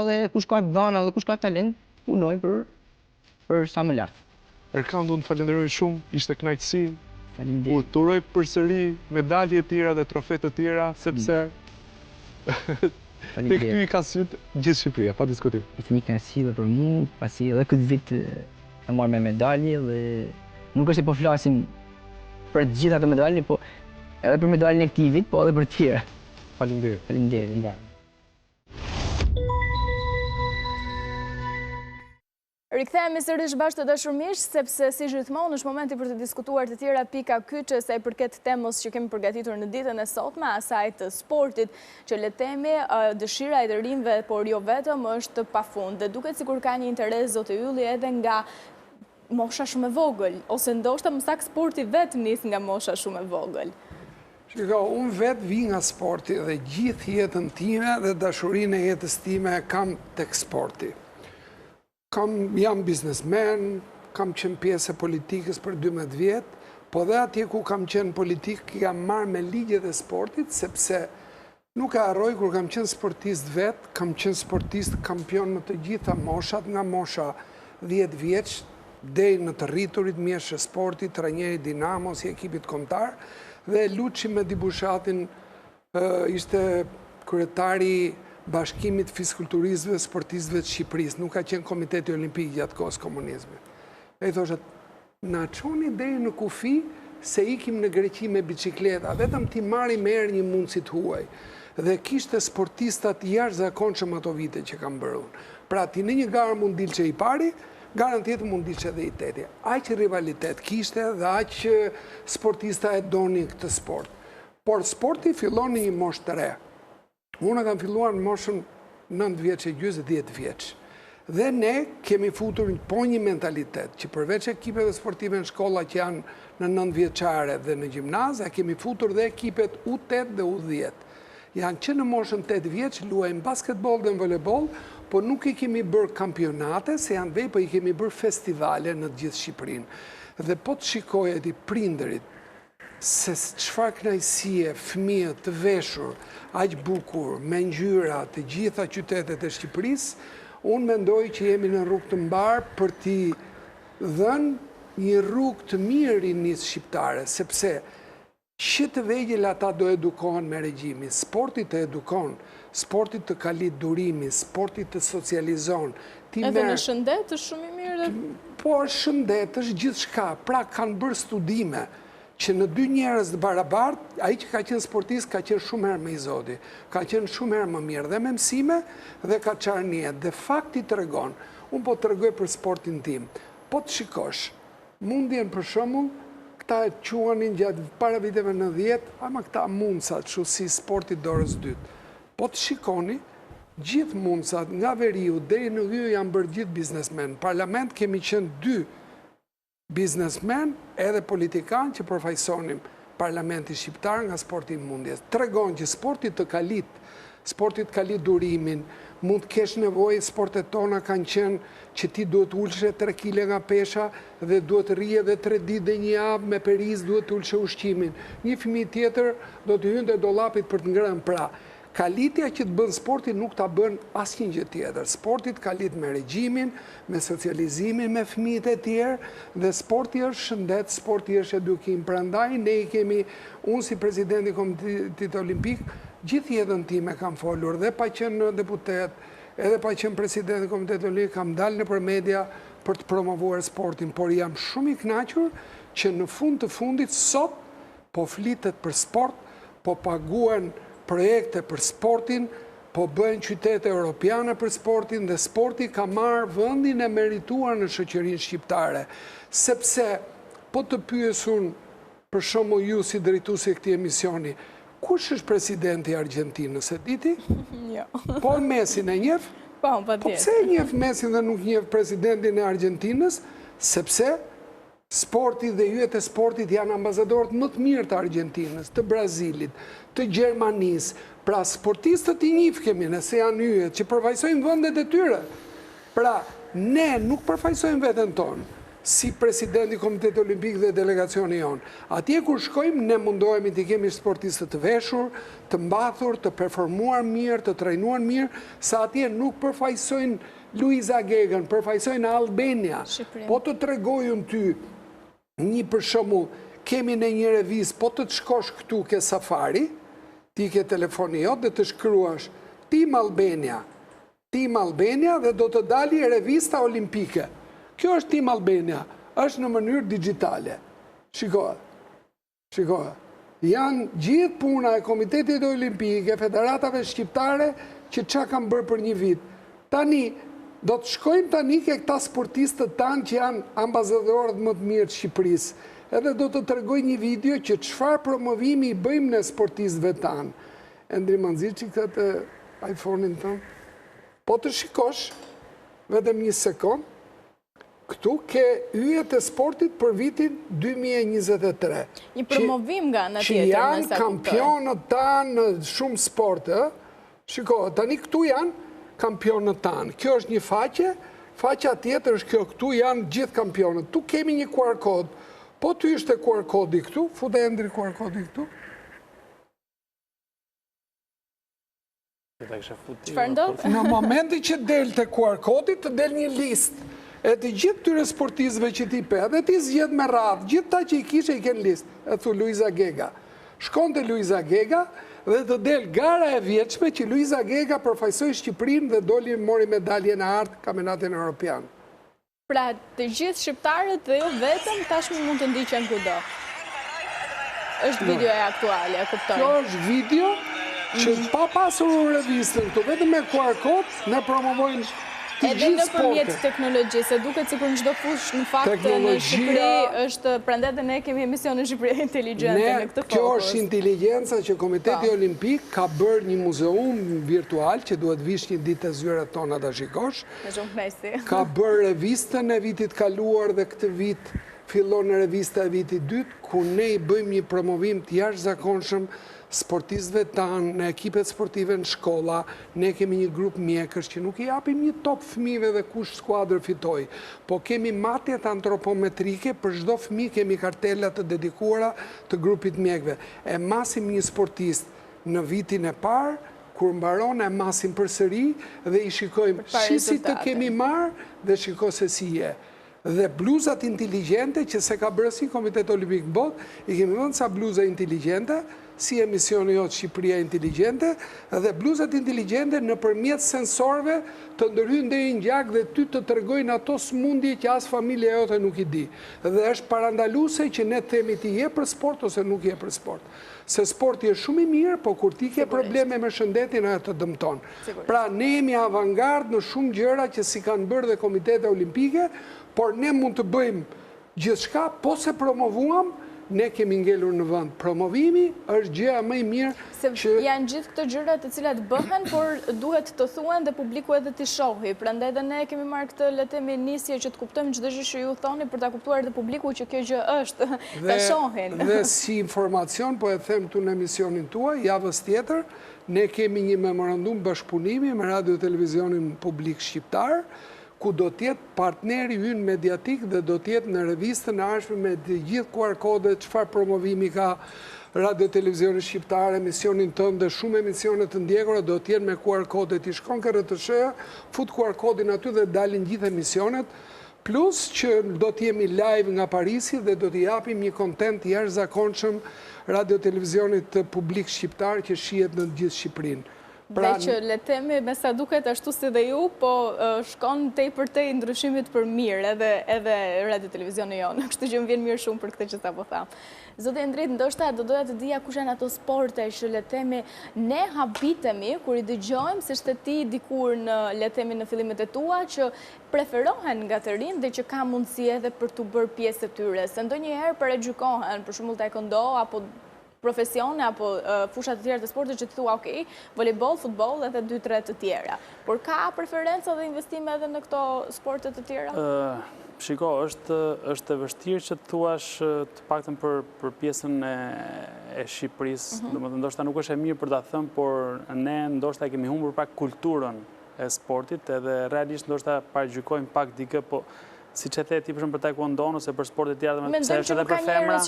dhëna dhe kush ka talent, punoj për sa më lart. Erkan, do të falenderoj shumë, ishte kënaqësi. Faleminderit. U uroj përsëri medalje të tjera dhe trofe të tjera, sepse tek ty i ka syt gjithë Shqipëria, pa diskutim. Ishte një kënaqësi dhe për mua, pasi edhe këtë vit e marr me medalje dhe nuk është se po flasim për të gjitha ato medalje, po edhe për medaljen e këtij vit, po edhe për të tjera. Faleminderit. Faleminderit. Rikthehemi sërish bashkë të dashur miq, sepse si gjithmonë është momenti për të diskutuar të tjera pika kyçe sa i përket temës që kemi përgatitur në ditën e sotme, asaj të sportit, që le të themi dëshira e të rinjve, por jo vetëm, është pafund. Dhe duket sikur ka një interes zotë Ylli edhe nga mosha shumë e vogël, ose ndoshta më saktë sporti vetë nis nga mosha shumë e vogël. Shiko, unë vetë vi nga sporti dhe gjithë jetën time dhe dashurinë e jetës time kam tek sporti. Jam biznesmen, kam qenë pjesë e politikës për 12 vjetë, po dhe atje ku kam qenë politikë jam marrë me ligjet e sportit, sepse nuk e harroj kur kam qenë sportist vetë, kam qenë sportist kampion në të gjitha moshat, nga mosha 10 vjeç, deri në të rriturit mjeshtë sportit, trajneri Dinamo, si ekipit kombëtar, dhe Luçi me Dibushatin ishte kryetari Bashkimit Fiskulturistëve Sportistëve të Shqipërisë, nuk ka qenë Komiteti Olimpik gjatë kohës komunizmit. E i thoshat, na çoni deri në kufi se ikim në Greqi me bicikleta, vetëm ti marrim herë një mundësi të huaj. Dhe kishte sportistat jashtëzakonshëm ato vite që kam bërë unë. Pra ti në një garë mund dilçe i pari, garantit mund ishte edhe i teti. Aq rivalitet kishte dhe aq sportista e doni këtë sport. Por sporti fillon në një moshë të re. Unë kam filluar në moshën 9 vjeç e gjysmë, 10 vjeç. Dhe ne kemi futur po një mentalitet që përveç ekipeve sportive në shkolla që janë në 9 vjeçare dhe në gjimnaz, kemi futur dhe ekipet U8 dhe U10. Janë që në moshën 8 vjeç luajnë basketbol dhe volebol, po nuk i kemi bërë kampionate, se janë vej, po i kemi bërë festivale në gjithë Shqipërinë. Dhe po të shikojet i prindërit, se çfarë kënaqësie fëmijët të veshur, aq bukur, me ngjyra të gjitha qytetet e Shqipërisë, unë mendoj që jemi në rrugë të mbarë për t'i dhënë një rrugë të mirë rinisë shqiptare, sepse që të vegjël ata do edukohen me regjimi, sporti të edukon, sporti të kalit durimi, sporti të socializon. Edhe në shëndet është shumë i mirë? Po, shëndet është gjithë shka, pra kanë bërë studime, që në dy njerëz të barabartë, ai që ka qenë sportist ka qenë shumë herë më i zoti, ka qenë shumë herë më mirë dhe me mësime dhe ka çarnie. Dhe fakti tregon, unë po tregoj për sportin tim. Po të shikosh, mundjen për shembull, këta e quanin gjatë para viteve 90, ama këta mundësat, kështu si sporti dorës dytë. Po të shikoni, gjithë mundësat nga veriu deri në hyu janë bërë gjithë biznesmen. Në parlament kemi qenë 2 biznesmen edhe politikan që përfaqësonim parlamentin shqiptar nga sporti i mundjes. Tregon që sportit të kalit durimin, mund të kesh nevojë, sportet tona kanë qenë që ti duhet ulshe 3 kg nga pesha dhe duhet rrije dhe 3 ditë dhe një javë me periz duhet ulshe ushqimin. Një fëmijë tjetër do të hynte dollapit për të ngrënë pra. Kalitja që të bën sportit nuk ta bën asnjë gjë tjetër. Sportit kalit me regjimin, me socializimin me fëmijët e tjerë dhe sporti është shëndet, sporti është edukim. Prandaj ne i kemi, unë si presidenti i Komitetit Olimpik, gjithë jetën time kam folur dhe pa qenë deputet, edhe pa qenë presidenti i Komitetit Olimpik, kam dalë nëpër media për të promovuar sportin, por jam shumë i kënaqur që në fund të fundit sot po flitet për sport, po paguhen projekte për sportin, po bëjnë qytete europiane për sportin dhe sporti ka marrë vendin e merituar në shoqërinë shqiptare. Sepse, po të pyesun për shembull ju si drejtuesi i këtij emisioni, kush është presidenti i Argjentinës, e diti? Jo. Po Mesin e njeh? Po, patjetër. Po pse e njeh Mesin dhe nuk njeh presidentin e Argjentinës? Sepse sporti dhe yjet e sportit janë ambasadorët më të mirë të Argjentinës, të Brazilit, të Gjermanisë. Pra sportistët i njih kemi nëse janë yjet që përfaqësojnë vendet e tyre. Pra ne nuk përfaqësojmë veten tonë si presidenti i Komitetit Olimpik dhe delegacioni jonë. Atje kur shkojmë ne mundohemi të kemi sportistë të veshur, të mbathur, të performuar mirë, të trajnuar mirë, sa atje nuk përfaqësojnë Luiza Gegën, përfaqësojnë Albania. Po të tregojun ty një për shembull, kemi në një revistë, po të shkosh këtu ke Safari, ti ke telefoni jot dhe të shkruash Team Albania dhe do të dali revista olimpike. Kjo është Team Albania, është në mënyrë digjitale. Shikohet. Janë gjithë puna e Komitetit Olimpik, e federatave shqiptare që çka kanë bërë për një vit. Tani, do të shkojmë tani ke këta sportistët tanë që janë ambasadorët më të mirë të Shqipërisë. Edhe do të tregoj një video që çfarë promovimi i bëjmë në sportistëve tanë. Endri Manzici këtë iPhone-in tonë. Po të shikosh, vetëm një sekond, këtu ke yjet e sportit për vitin 2023. Një promovim nga në tjetër. Që janë kampionët tanë në shumë sporte. Shikohet, tani këtu janë kampionët tanë. Kjo është një faqe, faqja tjetër është kjo, këtu janë gjithë kampionët. Tu kemi një QR kod. Po ty ishte QR kodi këtu, fute Endri QR kodi këtu. Çfarë ndodh? Në momenti që del të QR kodit, të del një listë e të gjithë tyre sportistëve që ti pe, dhe ti zgjedh me radhë, gjithë ta që i kishe i kënë listë, e thu Luiza Gega. Shkon të Luiza Gega dhe të del gara e vjeçme që Luiza Gega përfaqësoi Shqipërinë dhe doli mori medalje në artë kampionatin evropian. Pra, të gjithë shqiptarët dhe jo vetëm tashmë mund të ndiqen kudo. Është videoja aktuale, e kuptoj. Kjo është video që pa pasur revistën këtu, vetëm me QR kod, ne promovojnë Edhe në përmjet teknologjisë, duket si për në gjdo fush në fakt në Shqipëri është, prandaj dhe ne kemi emision në Shqipëri Inteligjente në këtë fokus. Kjo është inteligenca që Komiteti Olimpik ka bërë një muzeum virtual që duhet vish një ditë të zyrat tona të shikosh. Ka bërë revistën e vitit kaluar dhe këtë vit fillon në revista e vitit dytë, ku ne i bëjmë një promovim të jashtëzakonshëm sportistëve tanë, në ekipet sportive në shkolla, ne kemi një grup mjekësh që nuk i japim një top fëmijëve dhe kush skuadër fitoj, po kemi matjet antropometrike, për çdo fëmijë kemi kartelat të dedikuara të grupit mjekëve. E masim një sportist në vitin e parë, kur mbaron e masim përsëri dhe i shikojmë shisit të kemi marë dhe shiko se si je. Dhe bluzat inteligjente që se ka bërësi Komitet Olimpik Bot, i kemi vënë sa bluza inteligjente, si emisioni jotë Shqipëria Inteligjente, dhe bluzat inteligjente në përmjet sensorve të ndërhyjnë deri në gjak dhe ty të tregojnë ato smundje që as familja jote nuk i di. Dhe është parandaluese që ne themi ti je për sport ose nuk je për sport. Se sporti është shumë i mirë, po kur ti ke probleme me shëndetin ajo të dëmton. Pra ne jemi avangard në shumë gjëra që si kanë bërë dhe Komitete Olimpike, por ne mund të bëjmë gjithçka, po se promovuam, ne kemi ngelur në vend. Promovimi është gjëja më e mirë që janë gjithë këto gjëra të cilat bëhen, por duhet të thuhen dhe publiku edhe t'i shohë. Prandaj edhe ne kemi marrë këtë le të themi nisje që të kuptojmë çdo gjë që ju thoni për ta kuptuar edhe publiku që kjo gjë është, ta shohin. Dhe si informacion, po e them këtu në emisionin tuaj, javës tjetër, ne kemi një memorandum bashkëpunimi me Radio Televizionin Publik Shqiptar, ku do tjetë partneri ynë mediatik dhe do tjetë në revistën e ardhshme me gjithë QR kode, çfarë promovimi ka Radio Televizionin Shqiptar, emisionin tënë dhe shumë emisionet të ndjekura do tjetë me QR kode. Ti shkon ke RTS, fut QR kodin aty dhe dalin gjithë emisionet, plus që do t'jemi live nga Parisi dhe do t'i japim një kontent jashtëzakonshëm Radio Televizionit Publik Shqiptar që shihet në gjithë Shqipërinë. Dhe që le temi me sa duket ashtu si dhe ju, po shkon tej për tej ndryshimit për mirë edhe Radio Televizioni jonë. Kështu që më vjen mirë shumë për këtë që sa po thamë. Zotë Endrit, ndoshta do doja të dija kush janë ato sporte që le temi ne habitemi kur i dëgjojmë se shteti dikur në le temi në fillimet e tua që preferohen nga të rinj dhe që ka mundësi edhe për të bërë pjesë të tyre. Se ndonjëherë paragjykohen, për shembull taekwondo apo profesione apo fushat të tjera të sportit që të thua, ok, volejboll, futboll edhe 2-3 të tjera. Por ka preferenca dhe investime edhe në këto sportet të tjera? Shiko, është e vështirë që të thuash të paktën për pjesën e Shqipërisë. Domethënë ndoshta nuk është e mirë për ta thënë, por ne ndoshta kemi humbur pak kulturën e sportit, edhe realisht ndoshta paragjykojmë pak dikë, po siç e the ti për shembull për taekwondo ose për sporte të tjera, pse është edhe për femra.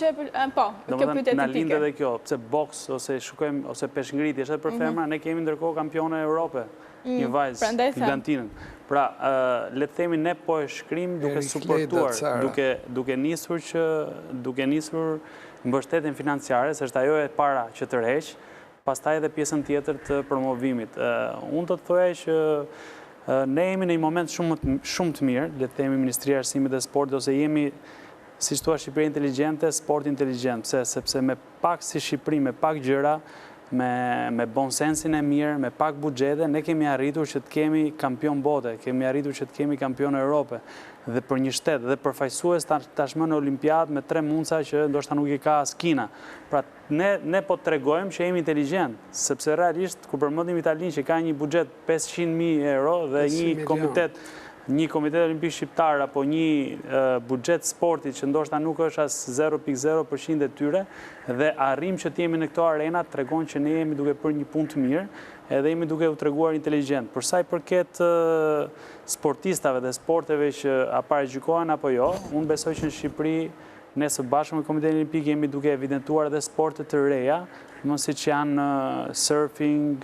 Po, kjo pyetje tipike. Na lind edhe kjo, pse boks ose shikojmë ose peshngritje është edhe për femra, ne kemi ndërkohë kampione e Europe, një vajzë, Gigantinën. Pra, le të themi ne po e shkrim duke suportuar, duke nisur mbështetjen financiare, se është ajo e para që të rreq, pastaj edhe pjesën tjetër të promovimit. Unë do të thoya që ne jemi në një moment shumë të mirë, le të themi Ministria e Arsimit dhe Sportit, ose jemi, si thua, Shqipëria Inteligjente, sport inteligjent, sepse me pak si Shqipëri, me pak gjëra, me bon sensin e mirë, me pak buxhete, ne kemi arritur që të kemi kampion bote, kemi arritur që të kemi kampion Europe, dhe për një shtet, dhe përfaqësues tashmë në Olimpiadë me 3 mundësa që ndoshta nuk i ka as Kina. Pra, ne po tregojmë që jemi inteligjent, sepse realisht, kur përmendim Italinë që ka një buxhet 500.000 euro dhe një komitet olimpik shqiptar apo një buxhet sportit që ndoshta nuk është as 0.0% e tyre dhe arrim që të jemi në këto arena tregon që ne jemi duke bërë një punë të mirë edhe jemi duke u treguar inteligjent. Për sa i përket sportistave dhe sporteve që paragjykohen apo jo, unë besoj që në Shqipëri ne së bashku me Komitetin Olimpik jemi duke evidentuar edhe sporte të reja, si që janë surfing,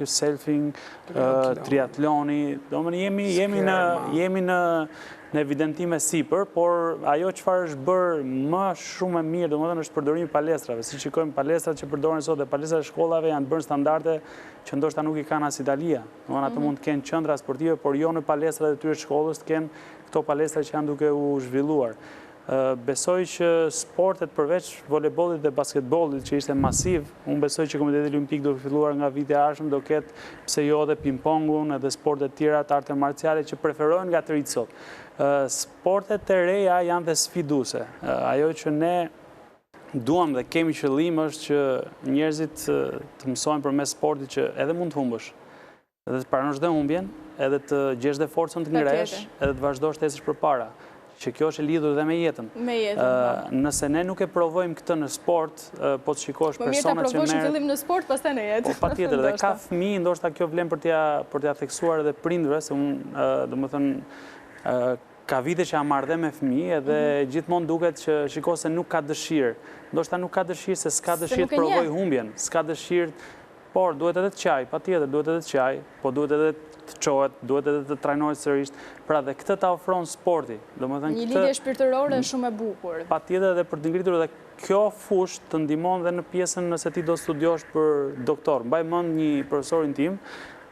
triatloni, jemi në evidentime sipër, por ajo çfarë është bërë më shumë e mirë, domethënë është përdorimi i palestrave. Si shikojmë palestrat që përdoren sot dhe palestrat e shkollave janë bërë standarde që ndoshta nuk i kanë as Italia. Domethënë ato mund të kenë qendra sportive, por jo në palestrat e tyre shkollës të kenë këto palestra që janë duke u zhvilluar. Besoj që sportet përveç voleybollit dhe basketbollit, që ishte masiv, unë besoj që Komiteti Olimpik do filluar nga viti ardhshëm, do ketë pse jo edhe ping-pongun edhe sportet tjera të arteve marciale që preferohen nga të rinjtë sot. Sportet e reja janë dhe sfiduese. Ajo që ne duam dhe kemi qëllim është që njerëzit të mësojnë përmes sportit që edhe mund të humbësh, edhe të pranosh dhe humbjen, edhe të gjesh dhe forcën të ngresh, edhe të vazhdosh të ecësh përpara. Që kjo është e lidhur dhe me jetën. Nëse ne nuk e provojmë këtë në sport, po të shikosh personat që merret... Më mirë ta provosh në fillim në sport, pastaj në jetë. Po patjetër, dhe ka fëmijë, ndoshta kjo vlen për t'ia theksuar edhe prindërve, se unë, domethënë, ka vite që jam marrë dhe me fëmijë, edhe gjithmonë duket që shiko se nuk ka dëshirë. Ndoshta nuk ka dëshirë se s'ka dëshirë të provoj humbjen, s'ka dëshirë, por duhet edhe të qaj, patjetër duhet edhe të qaj, po duhet edhe të qohet, duhet edhe të trajnohet sërish, pra dhe këtë ta ofron sporti. Një lidhje shpirtërore shumë e bukur. Patjetër edhe për të ngritur dhe kjo fush të ndihmon dhe në pjesën nëse ti do studiosh për doktor. Mbaj mend një profesorin tim,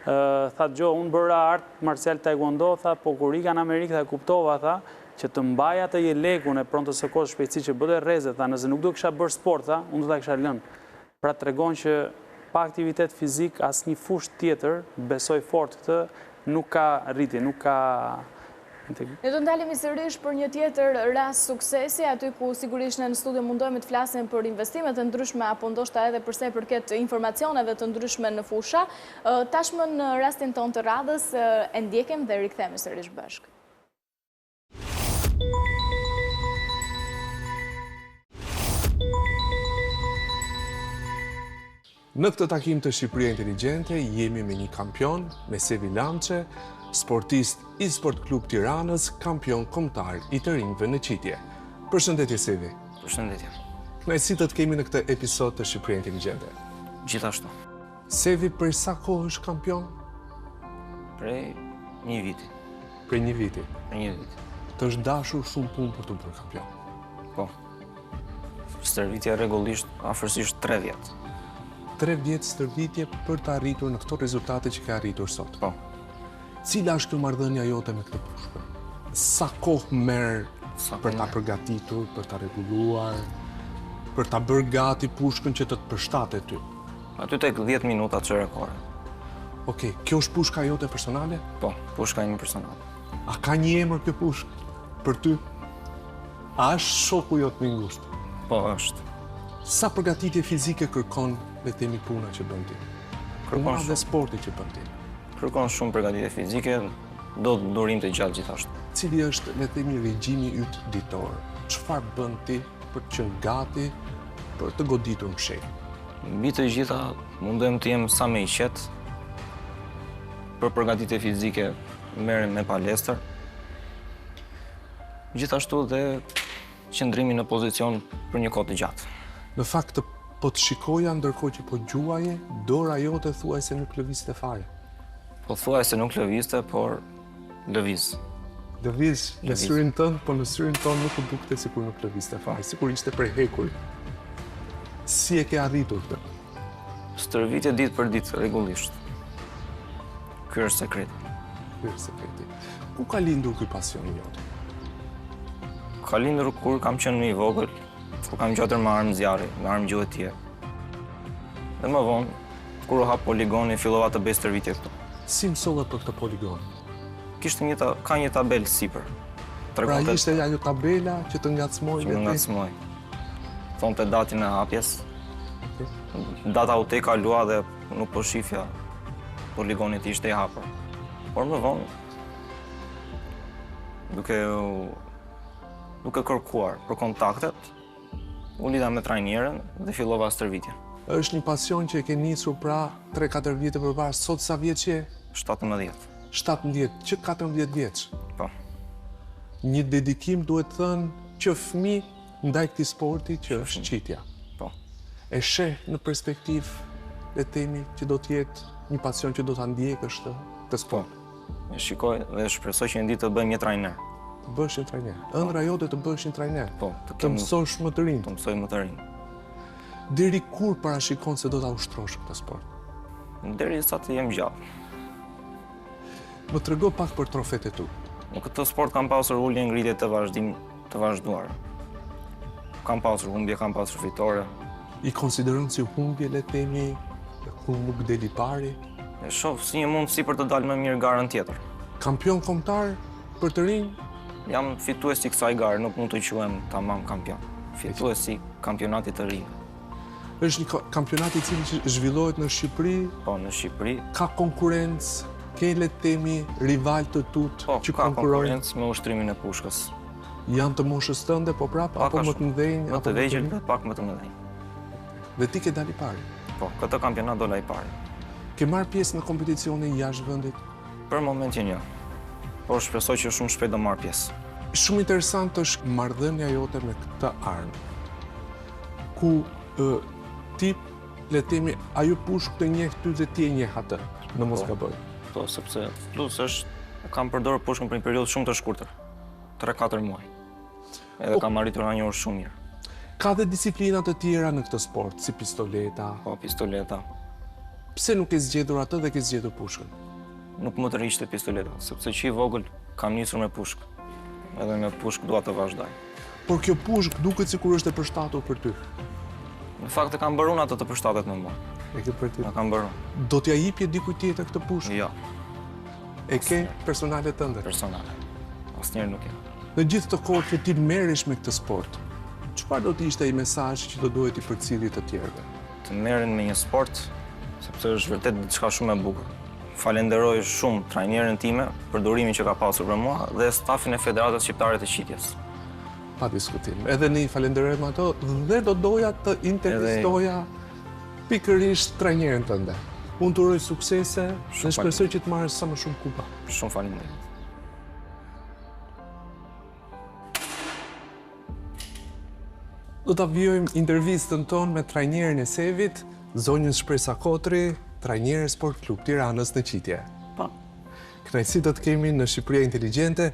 tha Gjo, unë bëra art marcial taekwondo, tha, po kur ika në Amerikë dhe kuptova, tha, që të mbaj atë jelekun e prontës së kohës shpejtësi që bëte rrezet, tha, nëse nuk do kisha bërë sport, tha, unë do ta kisha lënë. Pra tregon që pa aktivitet fizik, asë një fush tjetër, besoj fort këtë, nuk ka rritje, nuk ka... Ne do ndalemi sërish për një tjetër rast suksesi, aty ku sigurisht në studio mundohemi të flasim për investimet të ndryshme, apo ndoshta edhe përse përket informacioneve të ndryshme në fusha. Tashmë në rastin tonë të radhës, e ndjekim dhe rikthehemi sërish bashkë. Në këtë takim të Shqipëria Inteligjente jemi me një kampion, me Sevi Lançe, sportist i Sport Klub Tiranës, kampion kombëtar i të rinjve në qitje. Përshëndetje Sevi. Përshëndetje. Kënaqësi të të kemi në këtë episod të Shqipëria Inteligjente. Gjithashtu. Sevi prej sa kohë është kampion? Prej një viti. Prej një viti. Prej një viti. Të është dashur shumë punë për të bërë kampion. Po. Stërvitja rregullisht afërsisht 3 vjet. 3 vjetë stërvitje për të arritur në këto rezultate që ka arritur sot. Po. Cila është kjo marrëdhënia jote me këtë pushkën? Sa kohë merr për ta përgatitur, për ta rregulluar, për ta bërë gati pushkën që të të përshtatet ty? Aty tek 10 minuta çerekore. Okej, kjo është pushka jote personale? Po, pushka ime personale. A ka një emër kjo pushkë për ty? A është shoku jot më i ngushtë? Po, është. Sa përgatitje fizike kërkon le të themi puna që bën ti? Kërkon dhe sporti që bën ti? Kërkon shumë përgatitje fizike, do durim të gjatë gjithashtu. Cili është, le të themi, regjimi yt ditor? Çfarë bën ti për të qenë gati për të goditur në fshehtë? Mbi të gjitha, mundem të jem sa më i qetë. Për përgatitje fizike merrem me palestër. Gjithashtu dhe qëndrimi në pozicion për një kohë të gjatë. Në fakt, po të shikoja ndërkohë që po gjuaje, dora jote thuajse nuk lëvizte fare. Po thuajse nuk lëvizte, por lëviz. Lëviz në syrin tënd, po në syrin tonë nuk u dukte sikur nuk lëvizte fare, sikur ishte prehekur. Si e ke arritur këtë? Stërvitje ditë për ditë, rregullisht. Ky është sekreti. Ky është sekreti. Ku ka lindur ky pasioni jote? Ka lindur kur kam qenë më i vogël, kur kam gjatur me armë zjarri, me armë gjuhëtie. Dhe më vonë, kur u hap poligoni, fillova të bëj stërvitje këtu. Si mësove për këtë poligon? Ka një tabelë sipër. Pra ishte ajo tabela që të ngacmoj? Që më ngacmoj. Thonte datin e hapjes. Data u te kalua dhe nuk po shifja poligonit ishte i hapur. Por më vonë, duke kërkuar për kontaktet, u lidha me trajnerën dhe fillova stërvitjen. Është një pasion që e ke nisur pra 3-4 vjetë përpara, sot sa vjeç je? 17. 17, që 14 vjeç? Po. Një dedikim duhet thënë që fëmijë ndaj këtij sporti që është qitja. Po. E sheh në perspektivë, le të themi, që do të jetë një pasion që do ta ndjekësh të sport. E shikoj dhe shpresoj që një ditë të bëjmë një trajner. Të bësh një trajner. Ëndra jote të bësh një trajner. Po, të mësosh më të rinj. Të mësoj më të rinj. Deri kur parashikon se do ta ushtrosh këtë sport? Deri sa të jem gjallë. Më trego pak për trofet e tu. Në këtë sport kam pasur ulje ngritje të të vazhduar. Kam pasur humbje, kam pasur fitore. I konsideron si humbje, le të themi, kur nuk deli pari? E shoh si një mundësi për të dalë më mirë garën tjetër. Kampion kombëtar për të rinj? Jam fitues i kësaj gare, nuk mund të quhem tamam kampion. Fitues i kampionatit të rinj. Është një kampionat i cili që zhvillohet në Shqipëri, Po, në Shqipëri, ka konkurrencë, ke le të themi rival të tut po, që ka konkurrojnë. konkurrencë me ushtrimin e pushkës. Janë të moshës tënde, po prapë, Pak apo a më të shumë. mëdhenj, Më apo të vegjël dhe pak më të mëdhenj. Dhe ti ke dali pari. Po, këtë kampionat dola i pari. Ke marrë pjesë në kompeticione jashtë vendit? Për momentin jo. Por shpresoj që shumë shpejt do marr pjesë. Shumë interesant është marrëdhënia jote me këtë armë. Ku ti, le të themi, ajo pushkë të njeh ty dhe ti e njeh atë, në mos gaboj. Po, sepse plus kam përdorur pushkën për një periudhë shumë të shkurtër. 3-4 muaj. Edhe kam arritur na njohur shumë mirë. Ka dhe disiplina të tjera në këtë sport, si pistoleta. Po, pistoleta. Pse nuk e zgjedhur atë dhe ke zgjedhur pushkën? Nuk më të rishte pistoleta, sepse që i vogël kam nisur me pushkë. Edhe me pushkë dua të vazhdoj. Por kjo pushkë duket sikur është e përshtatur për ty. Në fakt e kam bërun atë të përshtatet me mua. E ke për ty. E kam bërun. Do t'ja jepje dikujt tjetër këtë pushkë? Jo, E ke personale tënde? personale. Asnjëherë nuk e. Në gjithë të kohë që ti merresh me këtë sport, çfarë do të ishte ai mesazh që do duhet i përcjellit të tjerëve? Të merren me një sport, sepse është vërtet diçka shumë e bukur. Falenderoj shumë trajnerën time për durimin që ka pasur për mua dhe stafin e Federatës Shqiptare të Qitjes. Pa diskutim. Edhe ne i falenderojmë ato dhe do doja të intervistoja pikërisht trajnerën tënde. Unë të uroj suksese dhe shpresoj që të marrësh sa më shumë kupa. Shumë faleminderit. Do ta vijojmë intervistën tonë me trajnerën e Sevit, zonjën Shpresa Kotri, trajnerë Sport Klub Tiranës në Qitje. Po. Kënaqësi të kemi në Shqipëria Inteligjente.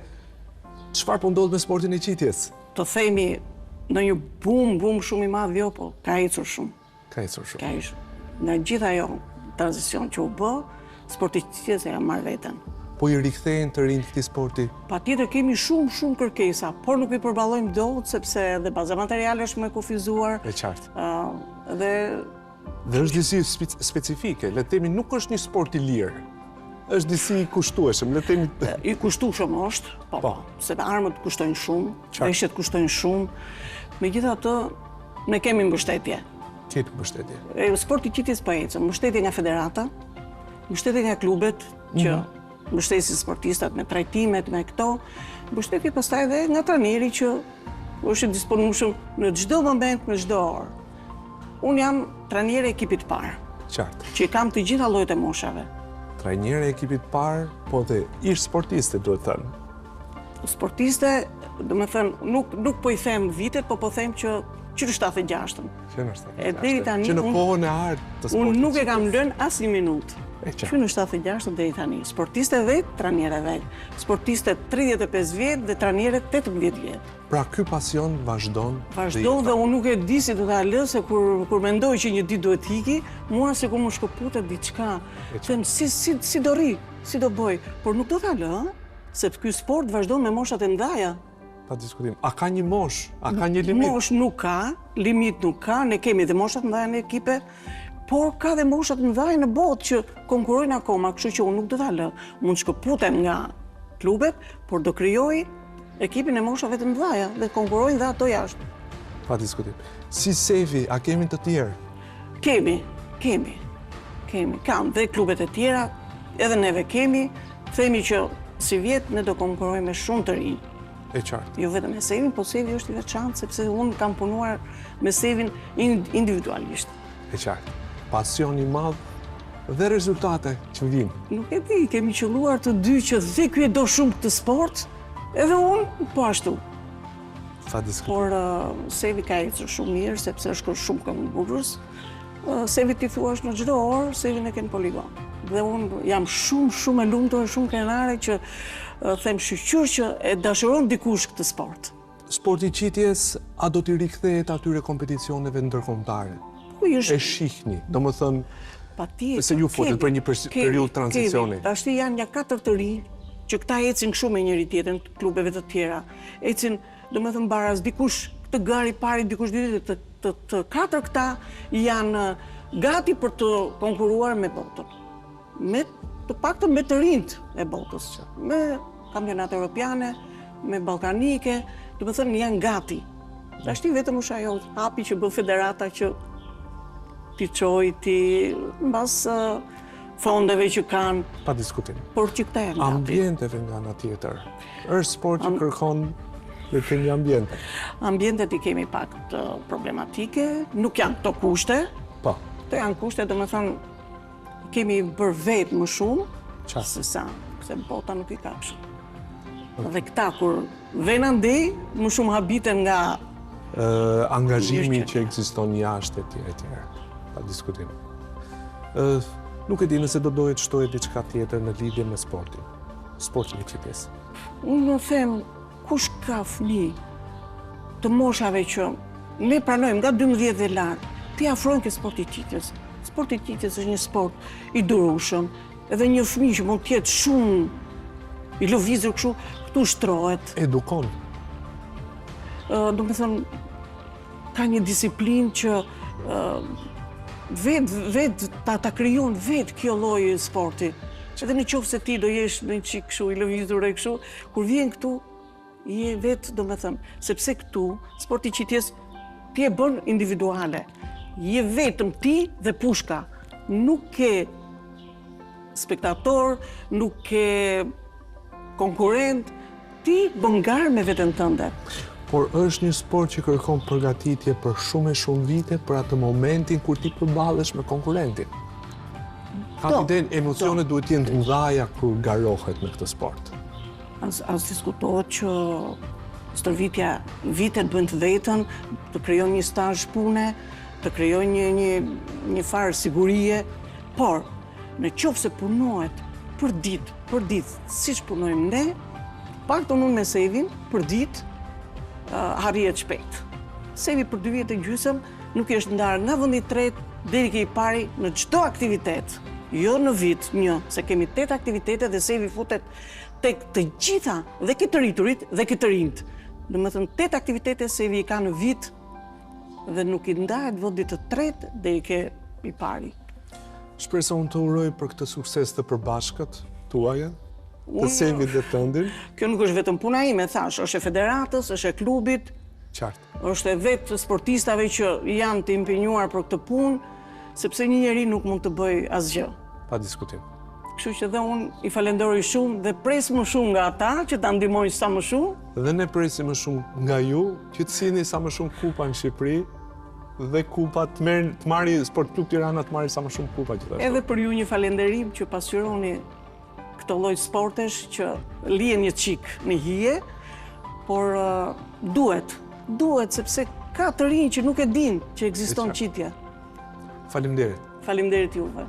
Çfarë po ndodh me sportin e Qitjes? Të themi në një bum shumë i madh jo, po ka ecur shumë. Ka ecur shumë. Ka ecur. Nga gjithë ajo tranzicion që u bë, sporti i Qitjes e ka marrë veten. Po i rikthehen të rinj këtij sporti? Patjetër kemi shumë kërkesa, por nuk i përballojmë dot sepse edhe baza materiale është më kufizuar. E qartë. Dhe është disi specifike, le të themi nuk është një sport i lirë. Është disi i kushtueshëm, le të themi. I kushtueshëm është, po, sepse armët kushtojnë shumë, Qartë. veshjet kushtojnë shumë. Megjithatë, ne kemi mbështetje. Kemi mbështetje. Sporti i Qitjes po ecën, mbështetje nga federata, mbështetje nga klubet që mbështesin sportistat me trajtimet, me këto, mbështetje pastaj edhe nga trajneri që është i disponueshëm në çdo moment, në çdo orë. Unë jam trajnere e ekipit parë, Qartë. që i kam të gjitha llojet e moshave. Trajnerë e ekipit parë, po dhe ish sportiste, duhet thënë. Sportiste, domethënë, nuk po i them vitet, po them që në 76-ën. Që në 76-ën. E deri tani Që në kohën e art të sportit. Unë nuk e kam lënë as një minutë. E qartë. Që në 76-ën deri tani. Sportiste vetë, trajnerë vetë. Sportiste 35 vjetë dhe trajnerë 18 vjetë. Pra ky pasion vazhdon. Vazhdon dhe unë nuk e di si do ta lë se kur mendoj që një ditë duhet hiki, mua sikur më shkëputet diçka. Them si do rri, si do bëj, por nuk do ta lë, sepse ky sport vazhdon me moshat e ndaja. Pa diskutim. A ka një mosh? A ka një limit? Mosh nuk ka, limit nuk ka, ne kemi dhe moshat ndaja në ekipe, por ka dhe moshat ndaja në botë që konkurrojnë akoma, kështu që unë nuk do ta lë. Mund shkëputem nga klubet, por do krijoj ekipin e moshave të mëdha dhe konkurrojnë dhe ato jashtë. Pa diskutim. Si Sevi, a kemi të tjerë? Kemi. Kam dhe klubet e tjera, edhe neve kemi, themi që si vjetë ne do konkurrojmë me shumë të rinj. E qartë. Jo vetëm me Sevin, po Sevi është i veçantë sepse unë kam punuar me Sevin individualisht. E qartë. Pasion i madh dhe rezultate që vinë. Nuk e di, kemi qelluar të dy që dhe ky e do shumë këtë sport, edhe unë po ashtu. Pa diskutim. Por Sevi ka ecur shumë mirë sepse është shumë këmbëburrës. Sevi ti thua është në çdo orë, Sevin e ken poligon. Dhe unë jam shumë e lumtur, shumë krenare që them shqyr që e dashuron dikush këtë sport. Sporti i Qitjes, a do t'i rikthehet atyre kompeticioneve ndërkombëtare? Po E shihni, domethënë, patjetër. se ju fotet për një periudhë transicioni. Tashti janë nga 4 të rinj që këta ecin shumë me njëri tjetrin, klubeve të tjera. Ecin do me thënë baraz, dikush këtë gari pari, dikush dytë, të katër këta janë gati për të konkuruar me botën. Të paktën me të rinjt e botës, me kampionate europiane, me balkanike, do me thënë janë gati. Ashti vetëm është ajo hapi që bë federata që ti çoj, ti mbas fondeve që kanë. Pa diskutim. Por që këta janë gati. Ambienteve nga ana tjetër. Është sport që kërkon dhe kemi ambiente. Ambientet i kemi pak të problematike, nuk janë këto kushte. Po. Këto janë kushte, do me thënë, kemi bërë vetë më shumë, se bota nuk i ka kështu. Dhe këta, kur vena ndej, më shumë habiten nga angazhimi që ekziston jashtë e tjerë. Pa diskutim. Nuk e di nëse do dohet shtohet diçka tjetër në lidhje me sportin. Sportin e qytetit. Unë më them, kush ka fëmijë të moshave që ne pranojmë nga 12 dhe larg, ti afrojnë ke sporti qytetës. Sporti qytetës është një sport i durueshëm, edhe një fëmijë që mund të jetë shumë i lëvizur kështu, këtu shtrohet. Edukon. Do me thënë, ka një disiplinë që vetë ta krijon vetë kjo lloj sporti. Edhe në qoftë se ti do jesh në një çik kështu i lëvizur e kështu, kur vjen këtu, je vetë, do me thënë, sepse këtu, sporti qytetës, ti e bën individuale. Je vetëm ti dhe pushka. Nuk ke spektator, nuk ke konkurrent, ti bën garë me veten tënde. Por është një sport që kërkon përgatitje për shumë e shumë vite për atë momentin kur ti përballesh me konkurentin. Kapiten, emocionet duhet të jenë mëdha kur garohet në këtë sport. As diskutohet që stërvitja vitet bën të vetën, të krijon një stazh pune, të krijon një farë sigurie, por në qoftë se punohet për ditë, siç punojmë ne, paktën unë me Sevin, për ditë, harriet shpejt. Sevi për 2 vjet e gjysmë nuk është ndarë nga vendi i tretë deri ke i pari në çdo aktivitet. Jo në vit një, se kemi 8 aktivitete dhe Sevi futet tek të gjitha, dhe këtë rriturit dhe këtë rinjt. Do me thënë 8 aktivitete Sevi i ka në vit dhe nuk i ndahet vendit të tretë deri ke i pari. Shpresoj unë të uroj për këtë sukses të përbashkët tuaja, të Sevit dhe tëndin. Kjo nuk është vetëm puna ime, thash, është e federatës, është e klubit, Qartë. është e vetë sportistave që janë të impenjuar për këtë punë, sepse një njeri nuk mund të bëj asgjë. Pa diskutim. Kështu që dhe unë i falenderoj shumë dhe pres më shumë nga ata që ta ndihmojnë sa më shumë. Dhe ne presim më shumë nga ju që të sillni sa më shumë kupa në Shqipëri dhe kupa të marri Sport Klub Tirana të marri sa më shumë kupa gjithashtu. Edhe për ju një falënderim që pasqyroni këtë lloj sportesh që lihen një çik në hije, por duhet sepse ka të rinj që nuk e dinë që ekziston qitja. Faleminderit. Faleminderit juve.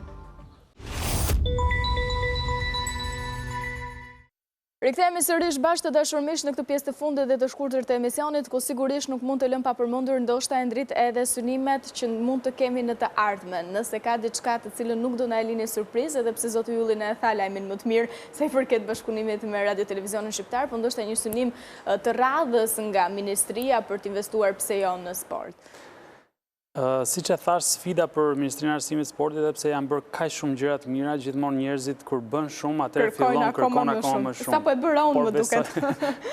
Rikthehemi sërish bashkë të dashurmish në këtë pjesë të fundit dhe të shkurtër të emisionit, ku sigurisht nuk mund të lëm pa përmendur ndoshta e ndrit edhe synimet që mund të kemi në të ardhmen. Nëse ka diçka të cilën nuk do na e lini surprizë, edhe pse zoti Ylli na e tha lajmin më të mirë sa i përket bashkëpunimit me Radio Televizionin Shqiptar, por ndoshta një synim të radhës nga ministria për të investuar pse jo në sport. Si që thash, sfida për Ministrinë e Arsimit Sportit, edhe pse janë bërë kaq shumë gjëra të mira, gjithmonë njerëzit kur bën shumë, atëherë fillon kërkon akoma më shumë. Sa po e bëra unë më duket.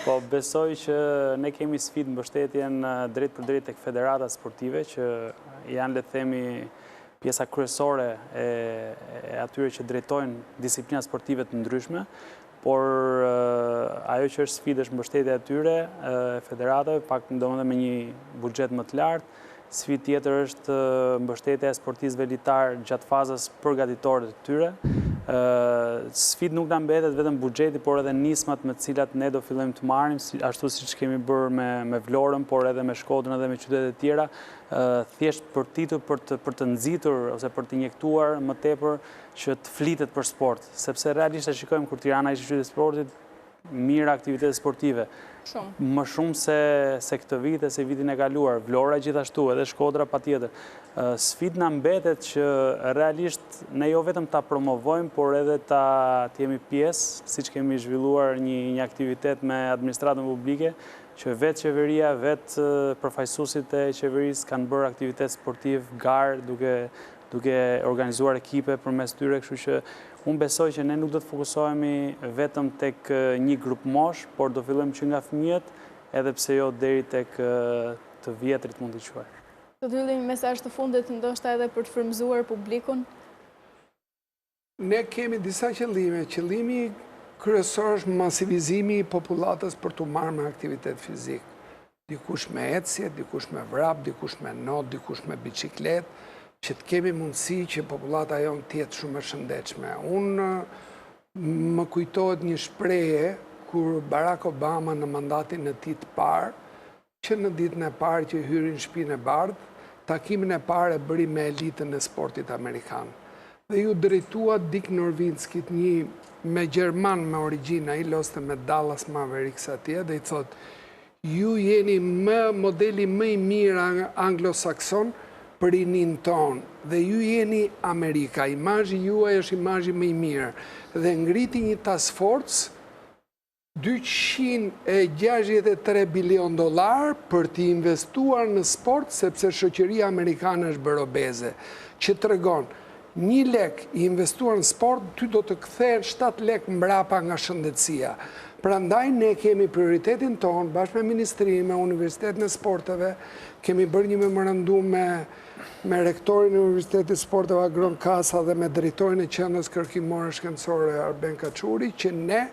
Po besoj që ne kemi sfidë mbështetjen drejt për drejt tek federata sportive, që janë, le të themi, pjesa kryesore e atyre që drejtojnë disiplina sportive të ndryshme. Por ajo që është sfidë është mbështetja e tyre, federatave, pak domethënë me një buxhet më të lartë. Sfidë tjetër është mbështetja e sportistëve litar gjatë fazës përgatitore të tyre. Sfidë nuk na mbetet vetëm buxheti, por edhe nismat me të cilat ne do fillojmë të marrim, ashtu siç kemi bërë me Vlorën, por edhe me Shkodrën edhe me qytete të tjera, thjesht për të nxitur ose për të injektuar më tepër që të flitet për sport, sepse realisht e shikojmë kur Tirana ishte qytet e sportit, mirë aktivitete sportive. Më shumë se këtë vit e se vitin e kaluar, Vlora gjithashtu, edhe Shkodra patjetër. Sfidë na mbetet që realisht ne jo vetëm ta promovojmë, por edhe ta jemi pjesë, siç kemi zhvilluar një aktivitet me administratën publike, që vetë qeveria, vetë përfaqësuesit e qeverisë kanë bërë aktivitet sportiv, garë, duke organizuar ekipe përmes tyre, kështu që unë besoj që ne nuk do të fokusohemi vetëm tek një grup mosh, por do fillojmë që nga fëmijët, edhe pse jo deri tek të vjetrit mund t'i quaj. Do të një mesazh të fundit ndoshta edhe për të frymëzuar publikun? Ne kemi disa qëllime. Qëllimi kryesor është masivizimi i popullatës për të marrë me aktivitet fizik. Dikush me ecje, dikush me vrap, dikush me not, dikush me biciklet, që të kemi mundësi që popullata jonë tjetë shumë e shëndetshme. Unë më kujtohet një shprehje kur Barack Obama në mandatin e tij të parë, që në ditën e parë që hyri në shtëpinë e bardhë, takimin e parë e bëri me elitën e sportit amerikan. Dhe ju drejtua Dick Nowitzki, një me Gjerman me origjinë, ai loste me Dallas Mavericks atje, dhe i thot, ju jeni modeli më i mirë anglosakson për rinin tonë, dhe ju jeni Amerika, imazhi juaj është imazhi më i mirë, dhe ngriti një task force $263 bilion për t'i investuar në sport, sepse shoqëria amerikane është bërë obeze, që tregon 1 lek i investuar në sport, ty do të kthehen 7 lek mbrapa nga shëndetësia. Prandaj ne kemi prioritetin tonë, bashkë me Ministrinë, me Universitetin e Sporteve, kemi bërë një memorandum me rektorin e Universitetit Sporteve Agron Kasa dhe me drejtorin e qendrës kërkimore shkencore Arben Kaçuri, që ne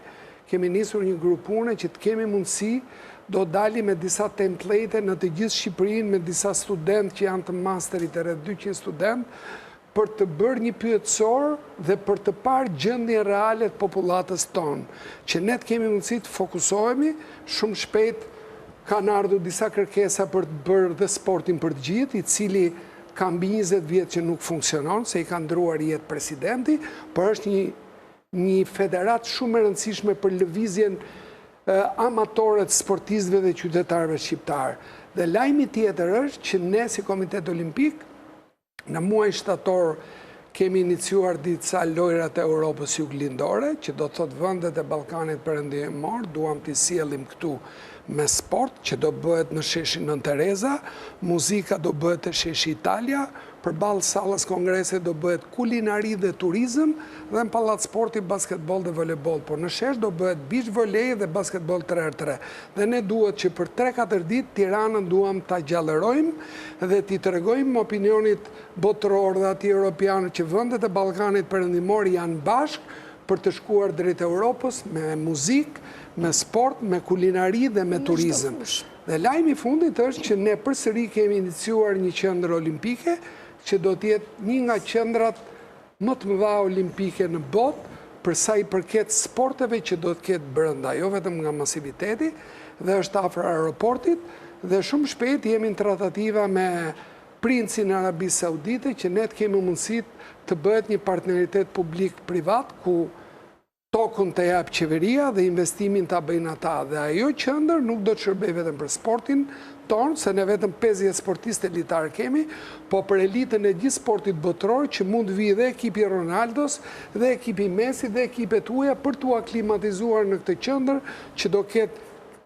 kemi nisur një grup pune që të kemi mundësi, do dali me disa template në të gjithë Shqipërinë, me disa student që janë të masterit e rreth 200 student, për të bërë një pyetësor dhe për të parë gjendjen reale të popullatës tonë, që ne të kemi mundësi të fokusohemi, shumë shpejt kanë ardhur disa kërkesa për të bërë dhe sportin për të gjithë, i cili ka mbi 20 vjet që nuk funksionon, se i ka ndruar jetë presidenti, por është një federat shumë e rëndësishme për lëvizjen amatore të sportistëve dhe qytetarëve shqiptarë. Dhe lajmi tjetër është që ne si Komitet Olimpik, në muaj shtator kemi iniciuar disa lojrat e Europës juglindore, që do të thotë vendet e Ballkanit Perëndimor, duam t'i sjellim këtu me sport, që do bëhet në Sheshin Nën Tereza, muzika do bëhet në Sheshi Italia, përballë sallës kongrese do bëhet kulinari dhe turizëm, dhe në pallat sporti basketbol dhe volejbol, por në Shesh do bëhet beach volley dhe basketbol 3x3. Dhe ne duhet që për 3-4 ditë Tiranën duam ta gjallërojmë dhe t'i tregojmë opinionit botëror dhe atij europian që vendet e Ballkanit Perëndimor janë bashkë për të shkuar drejt Europës me muzikë, me sport, me kulinari dhe me turizëm. Dhe lajmi i fundit është që ne përsëri kemi iniciuar një qendër olimpike, që do t'jetë një nga qendrat më të mëdha olimpike në botë, për sa i përket sporteve që do t'ketë brenda, jo vetëm nga masiviteti, dhe është afër aeroportit, dhe shumë shpejt jemi në tratativa me princin e Arabisë Saudite, që ne të kemi mundësit të bëhet një partneritet publik-privat, ku tokën të jap qeveria dhe investimin të bëjnë ata. Dhe ajo qendër nuk do të shërbej vetëm për sportin tonë, se ne vetëm 50 sportistë elitarë kemi, po për elitën e gjithë sportit botëror, që mund vi dhe ekipi Ronaldos, dhe ekipi Messi, dhe ekipet uja, për t'u aklimatizuar në këtë qendër, që do ketë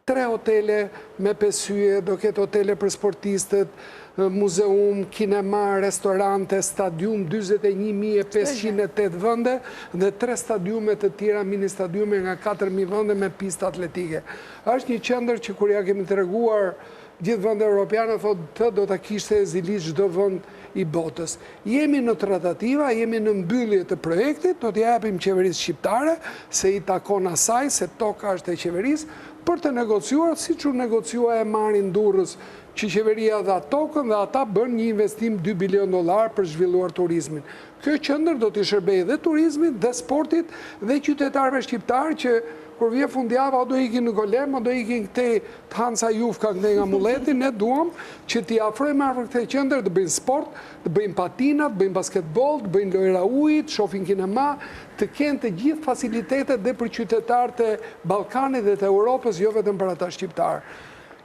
3 hotele me 5 hyje, do ketë hotele për sportistët, muzeum, kinema, restorante, stadium, 21.508 vende dhe 3 stadiume të tjera, mini stadiume nga 4.000 vende me pista atletike. Është një qendër që kur ja kemi treguar gjithë vende europiane, thotë do të kishte zilit çdo vend i botës. Jemi në tratativa, jemi në mbyllje të projektit, do t'ja japim qeverisë shqiptare, se i takon asaj, se toka është e qeverisë, për të negociuar, si që negociua e marrin Durrës, që qeveria dha tokën dhe ata bën një investim $2 bilion për zhvilluar turizmin. Kjo qendër do t'i shërbejë dhe turizmit, dhe sportit, dhe qytetarëve shqiptarë që kur vje fundjava do ikin në Golem, do ikin këtej të Hansa Jufka këtej nga Mulleti, ne duam që t'i afrojmë afër këtej qendër, të bëjnë sport, të bëjnë patina, të bëjnë basketbol, të bëjnë lojra ujit, të shohin kinema, të kenë të gjithë facilitetet dhe për qytetarët e Ballkanit dhe të Europës, jo vetëm për ata shqiptarë.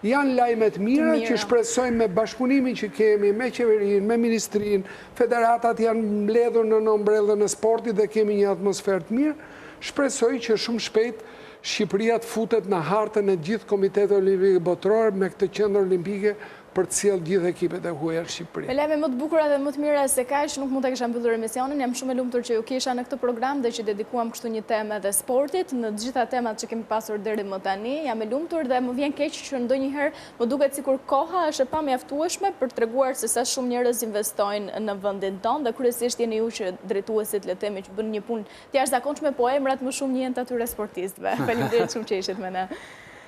Janë lajmet mira që shpresojmë me bashkëpunimin që kemi, me qeverinë, me ministrinë, federatat janë mbledhur në ombrellën e sportit dhe kemi një atmosferë të mirë. Shpresoj që shumë shpejt Shqipëria të futet në hartën e gjithë Komitetit Olimpik Botëror me këtë qendër olimpike për të sjellë gjithë ekipet e huaja në Shqipëri. Me lajme më të bukura dhe më të mira se kaq, nuk mund ta kisha mbyllur emisionin. Jam shumë e lumtur që ju kisha në këtë program dhe që dedikuam kështu një temë edhe sportit në të gjitha temat që kemi pasur deri më tani. Jam e lumtur dhe më vjen keq që ndonjëherë më duket sikur koha është e pamjaftueshme për treguar se sa shumë njerëz investojnë në vendin tonë dhe kryesisht jeni ju që drejtuesit le të themi që bën një punë të jashtëzakonshme, po emrat më shumë njihen atyre sportistëve. Faleminderit shumë që ishit me ne.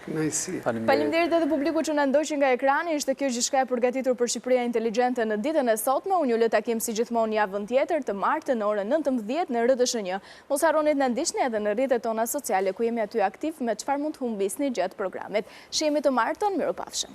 Faleminderit edhe publiku që na ndoqi nga ekrani. Ishte kjo gjithçka e përgatitur për Shqipëria Inteligjente në ditën e sotme. Unë ju le takim si gjithmonë javën tjetër të martë në orën 19 në RTSH1. Mos harroni të na ndiqni edhe në rrjetet tona sociale ku jemi aty aktiv me çfarë mund të humbisni gjatë programit. Shihemi të martën, mirupafshim.